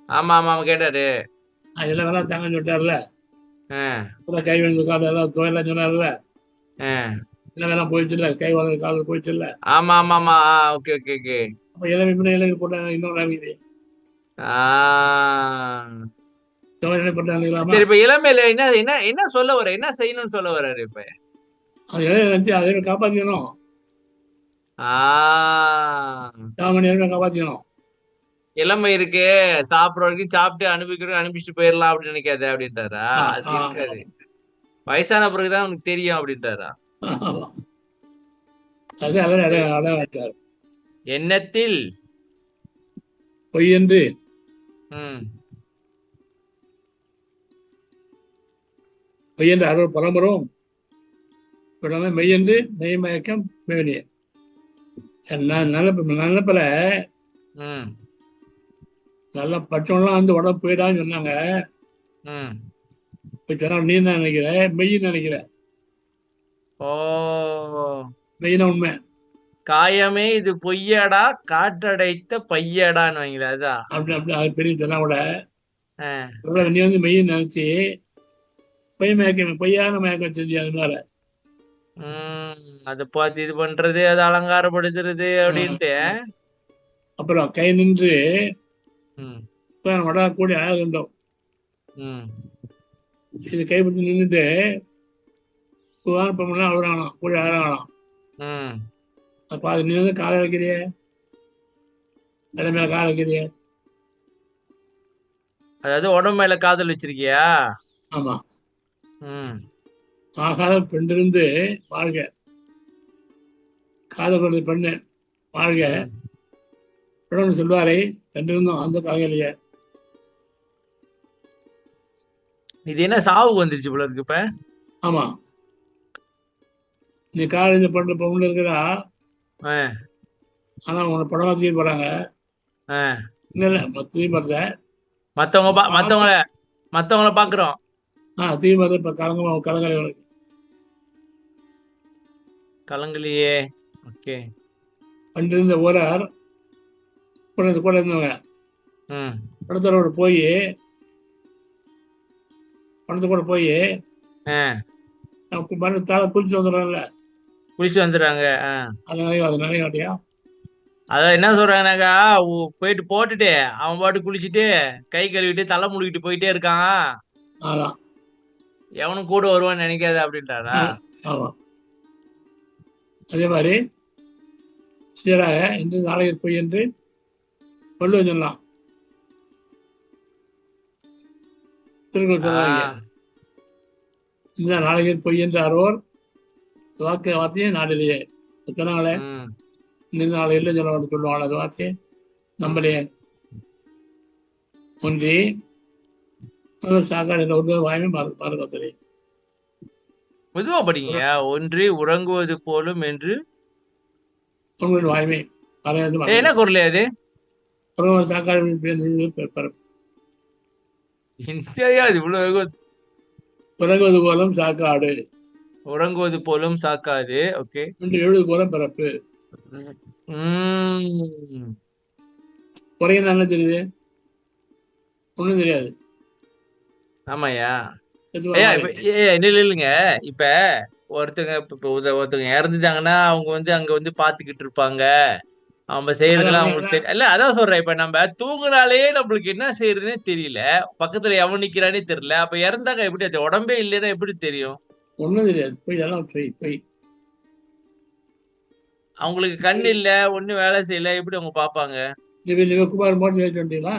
ஆமா ஆமா கேட்டாரு. இளவெல்லாம் தங்கன்னு சொல்லிட்டார்ல. கை வந்து கால எல்லாம் தொழிலாம் சொன்னார்ல. இளவெல்லாம் போயிடுச்சு இல்ல, கை வளர்ந்து கால போயிடுச்சு இல்ல. ஆமா ஆமா ஆமா ஓகே ஓகே ஓகே. அப்ப இளமை இளமை போட்டாங்க இன்னொரு நினைக்கிறேன். சரி, இப்ப இளமையில என்ன என்ன என்ன சொல்ல வர, என்ன செய்யணும்னு சொல்ல வர்றாரு இப்ப? அதை காப்பாத்திக்கணும், காப்பாத்திக்கணும். இளமை இருக்கு, சாப்பிடுற வரைக்கும் சாப்பிட்டு அனுபவிக்கிறோம், அனுப்பிச்சுட்டு போயிடலாம் அப்படின்னு நினைக்காது அப்படின்ட்டாரா? அது இருக்காது, வயசான பிறகுதான் உனக்கு தெரியும் அப்படின்ட்டாரா? எண்ணத்தில் பொய் என்று மெய்யென்று அருள் பரம்பரும் மெய்யென்று மெய்மயக்கம் மேவனிய. நினப்பில நல்லா பச்சவெல்லாம் வந்து உடம்பு போயிடான்னு சொன்னாங்க. நீ என்ன நினைக்கிற? மெய்ன்னு நினைக்கிற. மெய்னா உண்மை. காயமே இது பொய்யடா, காற்றடைத்த பையடான்னு வாங்கல. அதான் அப்படி அப்படி அது பெரிய சொன்னா கூட நீ வந்து மெய்ன்னு நினைச்சு பொய் மயக்கம், பொய்யான மயக்கம் செஞ்சு அதனால அதை பார்த்து இது பண்றது, அதை அலங்காரப்படுத்துறது அப்படின்ட்டு. அப்புறம் கை நின்று வடா கூடி அழகுண்டோம். இது கைப்பற்றி நின்றுட்டு அழுறாங்களாம், கூடி அழகாங்களாம். அப்ப அது நீ வந்து காலை வைக்கிறிய, மேல காலை வைக்கிறிய. அதாவது உடம்பு மேல காதல் வச்சிருக்கியா? ஆமா. ஆகாத பெண்டிருந்து வாழ்க, காதல் பெண்ணு வாழ்க சொல்வாரே பெண்டிருந்தோம் அந்த காலையிலேயே. இது என்ன சாவு வந்துருச்சு போல இருக்கு இப்ப. ஆமா, நீ காலேஜ் பண்ற பொண்ணு இருக்கிறா, ஆனா உன படமா தூக்கி போறாங்க. இல்ல தூக்கி போறத மத்தவங்கள பாக்குறோம். தூக்கி போறது இப்ப கலங்கலையே. ஓகே. பண்டிருந்த ஊரார் கூட இருந்தவங்க படத்தோட போய் குளிச்சு வந்துடுறாங்கல்ல, குளிச்சு வந்துடுறாங்க. அது நிறைய வாட்டியா அதான் என்ன சொல்றாங்கன்னாக்கா, போயிட்டு போட்டுட்டு அவன் பாட்டு குளிச்சுட்டு கை கழுவிட்டு தலை முழுகிட்டு போயிட்டே இருக்கான், எவனும் கூட வருவான்னு நினைக்காது அப்படின்ட்டாரா? ஆமா. அதே மாதிரி சீராக இன்று நாளைக்கு பொய் என்று சொல்லுவது சொல்லலாம். திருக்குறள் சொல்றாங்க, இந்த நாளைக்கு பொய் என்று அறுவோர் வார்த்தையும் நாளிலேயே சொன்னாங்களே, இந்த நாளை இல்லை சொல்லுவாங்க. அது வார்த்தையை நம்மளே ஒன்றி சாக்காடு வாயுமே பாதுகாத்தது. பொதுவா படிங்க. ஒன்றி உறங்குவது போலும் என்று வாயுமே என்ன குரல் அது? உறங்குவது போலும் சாக்காடு, உறங்குவது போலும் சாக்காடு. ஓகே. எழுது போல பிறப்பு. குறைய என்ன தெரியுது? ஒண்ணும் தெரியாது. ஆமாயா. இல்லைங்க, இப்ப ஒருத்தங்க இறந்துட்டாங்கன்னா அவங்க வந்து அங்க வந்து பாத்துக்கிட்டு இருப்பாங்க, அவங்க செய்யறதுலாம் அவங்களுக்கு தெரியல. இல்ல அதான் சொல்றேன், இப்ப நம்ம தூங்குனாலே நம்மளுக்கு என்ன செய்யறதுன்னே தெரியல, பக்கத்துல எவன் நிக்கிறானே தெரியல. அப்ப இறந்தாக்க எப்படி அது உடம்பே இல்லைன்னா எப்படி தெரியும்? ஒண்ணும் தெரியாது. போய் இதெல்லாம் போய் அவங்களுக்கு கண் இல்ல, ஒண்ணும் வேலை செய்யல, எப்படி அவங்க பாப்பாங்க? நீங்க குமார் மோடி வச்சு வந்துட்டீங்களா?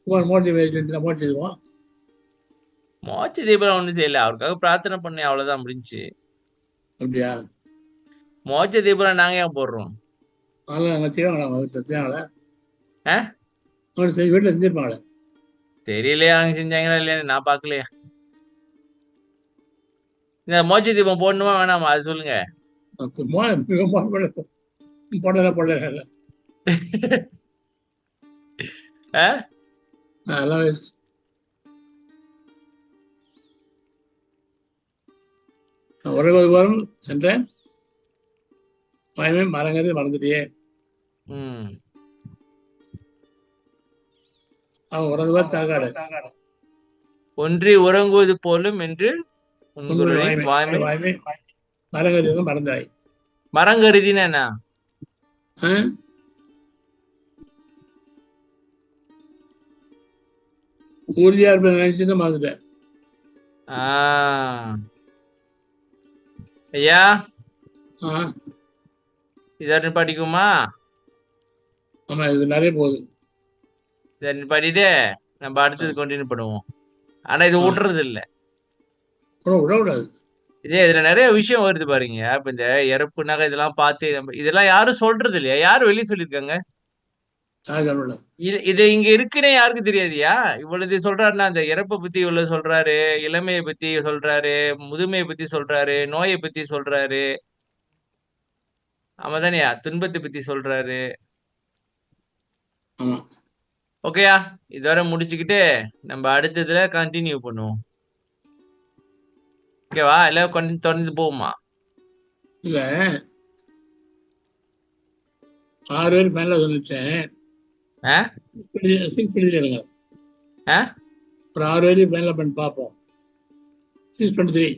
குமார் மோடி வச்சு மோடி செய்வோம். மோட்ச தீபம் ஒண்ணும் செய்யல, அவருக்காக பிரார்த்தனை பண்ணி அவ்வளவுதான் முடிஞ்சு. அப்படியா? மோட்ச தீபம் நாங்க ஏன் போடுறோம்? அதெல்லாம் செய்வாங்களா? ஆ? வீட்டுல செஞ்சிருப்பாங்களே. தெரியலையா அவங்க செஞ்சாங்களா இல்லையான்னு, நான் பாக்கலையா. இந்த மோட்ச தீபம் போடணுமா வேணாமா அது சொல்லுங்க. போடல. உறவு வரும் என்ற பயமே மறங்கிறது மறந்துட்டியே. அவன் உறங்குவார் சாகாடு. ஒன்றி உறங்குவது போலும் என்று மரங்கருதி மறந்தாய். மரங்கருதினா என்ன? உறுதியா இருப்ப நினைச்சுட்டு மறந்துட்டேன். ஐயா இதை படிக்குமா? ஆமா, இது நிறைய போகுது. இதை படிட்டு நம்ம அடுத்தது கண்டினியூ பண்ணுவோம். ஆனா இது விடுறது இல்ல, விடக்கூடாது. இதுல நிறைய விஷயம் வருது பாருங்க. இப்ப இந்த இறப்புனாக இதெல்லாம் பார்த்து இதெல்லாம் யாரும் சொல்றது இல்லையா? யாரும் வெளியே சொல்லியிருக்காங்க? இது இங்க இருக்குன்னே யாருக்கும் தெரியாதுயா. இவ்வளவு சொல்றாருன்னா அந்த இறப்பை பத்தி இவ்வளவு சொல்றாரு, இளமையை பத்தி சொல்றாரு, முதுமையை பத்தி சொல்றாரு, நோயை பத்தி சொல்றாரு, ஆமா தானேயா, துன்பத்தை பத்தி சொல்றாரு. ஓகேயா, இதோட முடிச்சுக்கிட்டு நம்ம அடுத்ததுல கண்டினியூ பண்ணுவோம். ஓகேவா? இல்ல கொஞ்சம் தொடர்ந்து போகுமா? இல்ல 6 பேர் மேல சொல்லிச்சேன். ஒரு 6 பேர் மேல பண்ணி பார்ப்போம். 623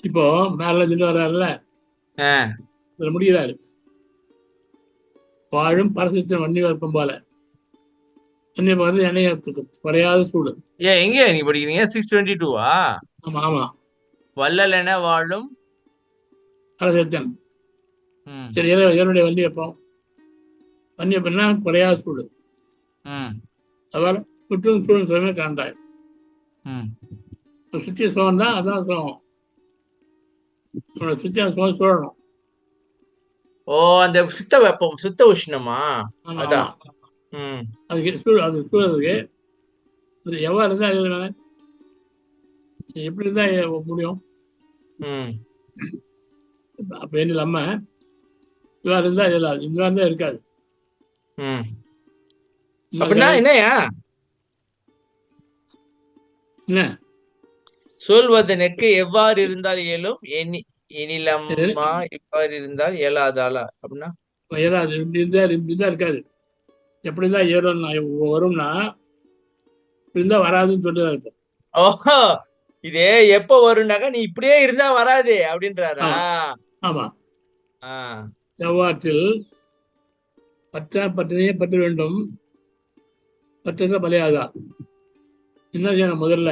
இப்போ மேல சொல்லி வர்றாருல, இதுல முடிகிறாரு. வாழும் பரசித்தன் வன்னி வற்பம் போல வந்து எண்ணெய் குறையாத சூடு. எங்க நீங்க படிக்கிறீங்க? 622-ஆ? ஆமா ஆமா. வள்ளல் என வாழும் பரசித்தன். சரி, என்னுடைய வன்னியப்பம். வன்னியப்பம்னா குறையாத சூடு. அதாவது சுற்றும் சூழல் சுகமே காண்டாய். சுத்திய சுகம் தான், அதான் சுகம். சுத்திய சுகம் சூழணும். ஓ, அந்த சுத்த வெப்பம், சுத்த உஷ்ணமா? அதான். அதுக்கு அது சூழலுக்கு எவ்வளவு இருந்தா எப்படி இருந்தா முடியும்? அப்ப என்ன இல்லாம இவ்வாறு இருந்தா இல்லாது, இந்த மாதிரி தான் இருக்காது. அப்படின்னா என்னையா என்ன சொல்வதனுக்கு எவ்வாறு இருந்தால் இயலும், எனிலம்மா இவ்வாறு இருந்தால் இயலாதாளா? அப்படின்னா இயலாது, இப்படிதான் இருக்காது. எப்படிதான் ஏறும் வரும்னா இப்படிதான் வராதுன்னு சொல்லிதான் இருப்போம். ஓஹோ, இது எப்ப வரும்னாக்கா நீ இப்படியே இருந்தா வராது அப்படின்றாரா? ஆமா. செவ்வாற்றில் பற்றா பற்றினையே பற்ற வேண்டும், பற்ற பலியாதா. என்ன செய்யணும்? முதல்ல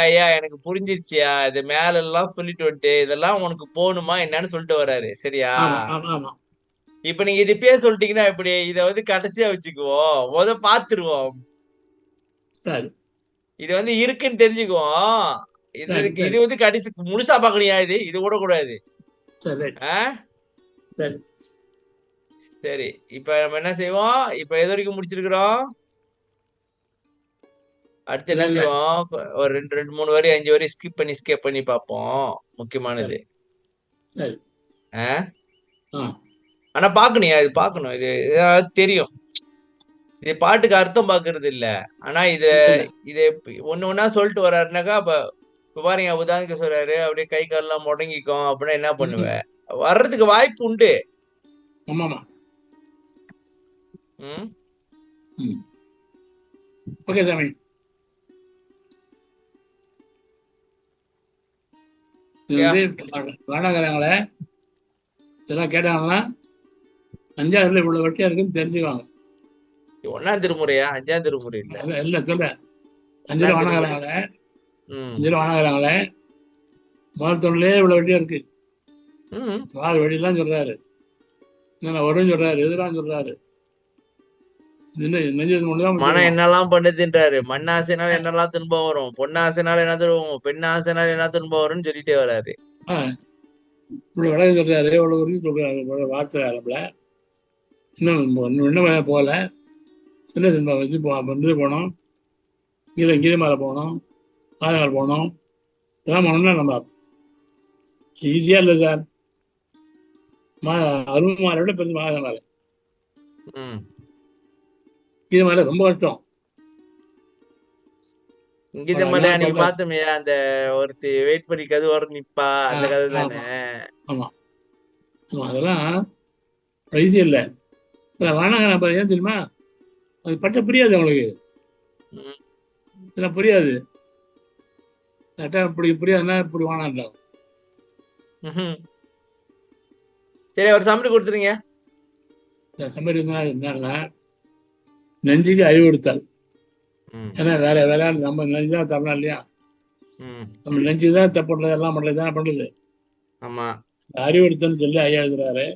ஐயா எனக்கு புரிஞ்சிருச்சியா. இது மேல எல்லாம் சொல்லிட்டு வந்துட்டு இதெல்லாம் உனக்கு போகணுமா என்னன்னு சொல்லிட்டு வர்றாரு. சரியா? இப்ப நீங்க இது இப்பயே சொல்லிட்டீங்கன்னா இப்படி இத வந்து கடைசியா வச்சுக்குவோம், பாத்துருவோம். சரி, இது வந்து இருக்குன்னு தெரிஞ்சுக்குவோம். இது வந்து கடைசி முழுசா பாக்கணியா? இது கூட கூடாது. சரி, இப்ப நம்ம என்ன செய்வோம்? இப்ப எது வரைக்கும் முடிச்சிருக்கிறோம்? அடுத்து என்ன செய்வோம்? ஒரு 2-3 வரி 5 வரி ஸ்கிப் பண்ணி பார்ப்போம். முக்கியமானது. ஆனா பாக்கணியா, இது பாக்கணும். இது தெரியும். இது பாட்டுக்கு அர்த்தம் பாக்குறது இல்ல. ஆனா இது ஒண்ணு சொல்லிட்டு வர்றாருனாக்கா, இப்ப பாருங்க, உதாரணத்துக்கு சொல்றாரு அப்படியே கை கால்லாம் முடங்கிக்கும் அப்படின்னா என்ன பண்ணுவ? வர்றதுக்கு வாய்ப்பு உண்டு. ஆமாமா. ம் ம். ஓகே சாமி. இது யா வந்து வேணாங்கிறாங்களே இதெல்லாம் கேட்டாங்கன்னா 5ஆவதுல இவ்வளவு வட்டியா இருக்குன்னு தெரிஞ்சுக்குவாங்க. 1ஆம் திருமுறையா 5ஆம் திருமுறை இல்ல இல்ல சொல்றேன். 5 ரூபா 1ஆம் திருமுறை. வேணாங்கிறாங்களே ம் 5 ரூபா வேணாங்கிறாங்களே முதல் தொழிலே இவ்வளவு வட்டியா இருக்கு. ம் 4 வழியெல்லாம் சொல்றாரு. என்ன வரும்னு சொல்றாரு, எதிரான்னு சொல்றாரு. நெஞ்சது ஒண்ணுதான் மனம் முடிச்சிருக்கோம். என்னெல்லாம் பண்ணுதுன்றாரு. மண்ணாசைனால என்னெல்லாம் துன்பம் வரும், பொண்ணாசைனால என்ன துன்பம், பெண் ஆசைனால என்ன துன்பம் வரும்னு சொல்லிட்டே வராரு. இவ்வளவு விலகு சொல்றாரு, இவ்வளவு உறுதி சொல்றாரு, இவ்வளவு வார்த்தை நம்மள இன்னும் போகல. சின்ன சின்ன வச்சு வந்து போனோம், கீழே மேலே போனோம், ஆதங்கால் போனோம். இதெல்லாம் போனோம்னா நம்ம ஈஸியா இல்லை சார். அருண்மாரை விட பெரிய மாதமாலை கீழே மேலே ரொம்ப கஷ்டம். இங்கித மலை அன்னைக்கு பார்த்தோமே, அந்த ஒருத்தி வெயிட் பண்ணி கது வர நிப்பா, அந்த கதை தானே. ஆமா ஆமா, அதெல்லாம் ஈஸியா இல்லை. வேணாங்க ஏன் தெரியுமா, அது பச்சை புரியாது அவங்களுக்கு. இதெல்லாம் புரியாது. இப்படி புரியாதுன்னா இப்படி வேணான்றாங்க. சரி, ஒரு சம்பளம் கொடுத்துருங்க. சம்பளம் என்னன்னா நெஞ்சுக்கு அறிவுறுத்தல். ஏன்னா வேற விளையாடு நம்ம நெஞ்சுதான் தரணும் இல்லையா. நம்ம நெஞ்சுதான் தப்புறது, எல்லாம் பண்றது தானே பண்ணுது. ஆமா, அறிவுறுத்தல் சொல்லி ஐயா எழுதுறாரு.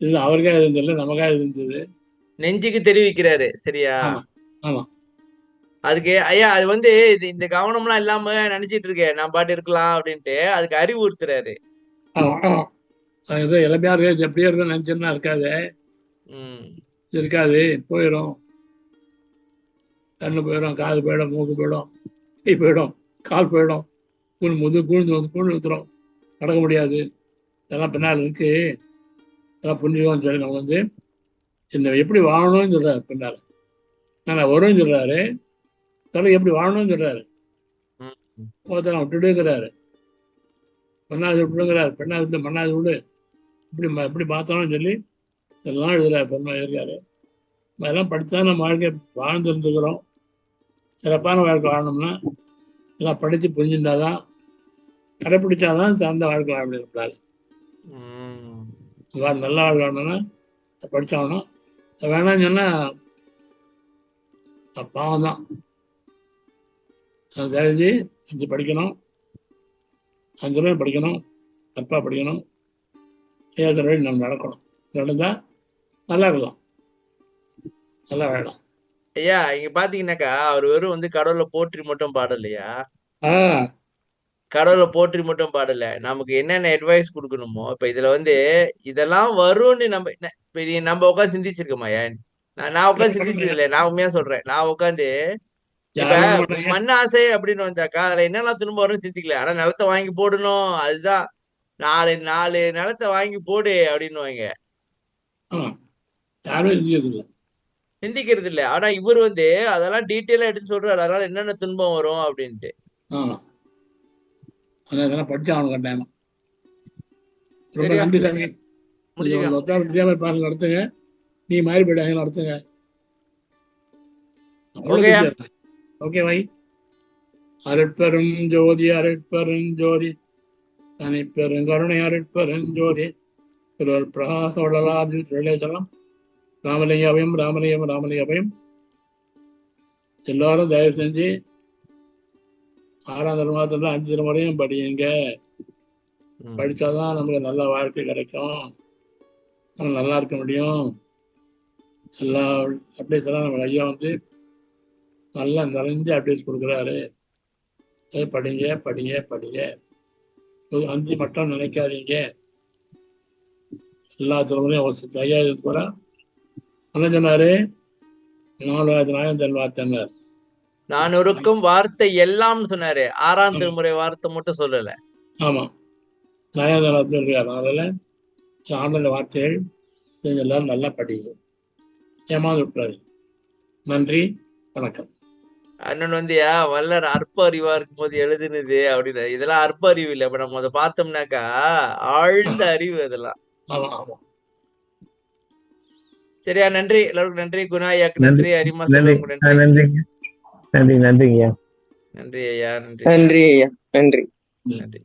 இது அவருக்கா எழுதுல, நமக்காக இருந்தது. நெஞ்சுக்கு தெரிவிக்கிறாரு. சரியா? ஆமா. அதுக்கு ஐயா அது வந்து இந்த கவனம்லாம் இல்லாம நினைச்சிட்டு இருக்கேன் நான் பாட்டு இருக்கலாம் அப்படின்ட்டு, அதுக்கு அறிவுறுத்துறாரு. இளமையா இருக்கு, எப்படியோ இருக்கும் நினைச்சோம்னா இருக்காது. இருக்காது, போயிடும். கண்ணு போயிடும், காது போயிடும், மூக்கு போயிடும், கை போயிடும், கால் போயிடும், கூழ்ந்து ஊத்துறோம், நடக்க முடியாது. இதெல்லாம் பின்னால் இருக்கு. இதெல்லாம் புரிஞ்சுக்கோன்னு சொல்லி நம்ம வந்து இந்த எப்படி வாழணும்னு சொல்றாரு. பின்னால் நான் வரும்னு சொல்றாரு, தலை எப்படி வாழணும்னு சொல்றாரு. ஒருத்தனை விட்டுடுங்கிறாரு, பெண்ணாவது விட்டுடுங்கிறாரு, பெண்ணாவது விட்டு மண்ணாவது விடு, எப்படி பார்த்தோம்னு சொல்லி இதெல்லாம் எழுதுறாரு. பெருமா இருக்காரு. அதெல்லாம் படித்தா நம்ம வாழ்க்கை வாழ்ந்துருந்துக்கிறோம். சிறப்பான வாழ்க்கை வாழணும்னா எல்லாம் படித்து புரிஞ்சுட்டாதான், கடைப்பிடிச்சாதான் சிறந்த வாழ்க்கை வாழ முடியாது. நல்ல வாழ்க்கை வாழணும்னா படித்தாகணும். வேணாம்னு சொன்னால் பாவம் தான். அது தெரிஞ்சு 5 படிக்கணும், 5 ரூபாய் படிக்கணும், அப்பா படிக்கணும், 7 ரூபாய் நம்ம நடக்கணும். நடந்தால் நல்லா இருக்கலாம், நல்லா வேணும். ஐயா இங்க பாத்தீங்கன்னாக்கா அவர் வெறும் வந்து கடவுளை போற்றி மட்டும் பாடலையா, கடவுளை போற்றி மட்டும் பாடல, நமக்கு என்னென்ன அட்வைஸ் கொடுக்கணுமோ. இப்ப இதுல வந்து இதெல்லாம் வரும்னு நம்ம உட்காந்து சிந்திச்சிருக்கோமாயா? நான் உட்காந்து சிந்திச்சது இல்லை, நான் உண்மையா சொல்றேன். நான் உட்காந்து இப்ப மண் ஆசை அப்படின்னு வந்தாக்கா அதுல என்னெல்லாம் திரும்ப வரும்னு சிந்திக்கல. ஆனா நிலத்தை வாங்கி போடணும், அதுதான் 4 நிலத்தை வாங்கி போடு அப்படின்னு வாங்க சிந்திக்கிறது இல்ல. ஆனா இவர் வந்து அதெல்லாம் டீட்டெயிலா எடுத்து சொல்றாரு, அதனால என்னென்ன துன்பம் வரும் அப்படின்ட்டு. படிச்சு அவனுக்கு கட்டாயமா. ரொம்ப நன்றி சாமி. நடத்துங்க, நீ மாறி போயிடாங்க, நடத்துங்க. ஓகே வை. அருட்பெரும் ஜோதி, அருட்பெரும் ஜோதி, தனிப்பெருங்கருணை, அருட்பெரும் ஜோதி, பிரகாச வள்ளலார் திருவிழேச்சலம், ராமலிங்க அபயம், ராமலிங்கம், ராமலிங்க அபயம். எல்லாரும் தயவு செஞ்சு 6ஆம் திருமாதத்துல 5 திருமுறையும் படியுங்க. படித்தாதான் நமக்கு நல்ல வாழ்க்கை கிடைக்கும், நம்ம நல்லா இருக்க முடியும். எல்லா அப்டேட்ஸ் எல்லாம் நம்ம ஐயா வந்து நல்லா நிறைஞ்சு அப்டேட்ஸ் கொடுக்குறாரு. படிங்க படிங்க படிங்க, 5 மட்டும் நினைக்காதீங்க. எல்லா திருமுறையும் ஐயா கூட என்ன சொன்னாரு, 4,000 நாயம் தன் வார்த்தைன்னார். நான் இருக்கும் வார்த்தை எல்லாம் சொன்னாரு, 6ஆம் திருமுறை வார்த்தை மட்டும் சொல்லல. ஆமா, நாயம் இருக்காரு. அதனால ஆனந்த வார்த்தைகள் எல்லாரும் நல்லா படிங்க, ஏமாந்து விட்டுறாது. நன்றி, வணக்கம். அண்ணன் வந்து வல்லர் அற்ப அறிவா இருக்கும் போது எழுதுனது அப்படின்னு, இதெல்லாம் அற்ப அறிவு இல்லை. இப்ப நம்ம அதை பார்த்தோம்னாக்கா ஆழ்ந்த அறிவு அதெல்லாம். ஆமா ஆமா. சரியா? நன்றி எல்லாருக்கும். நன்றி குணா ஐயாக்கு நன்றி நன்றி, அரிமா நன்றி செல்வம் நன்றி. நன்றிங்க. நன்றிங்க. நன்றி ஐயா, நன்றி நன்றி ஐயா, நன்றி. நன்றி.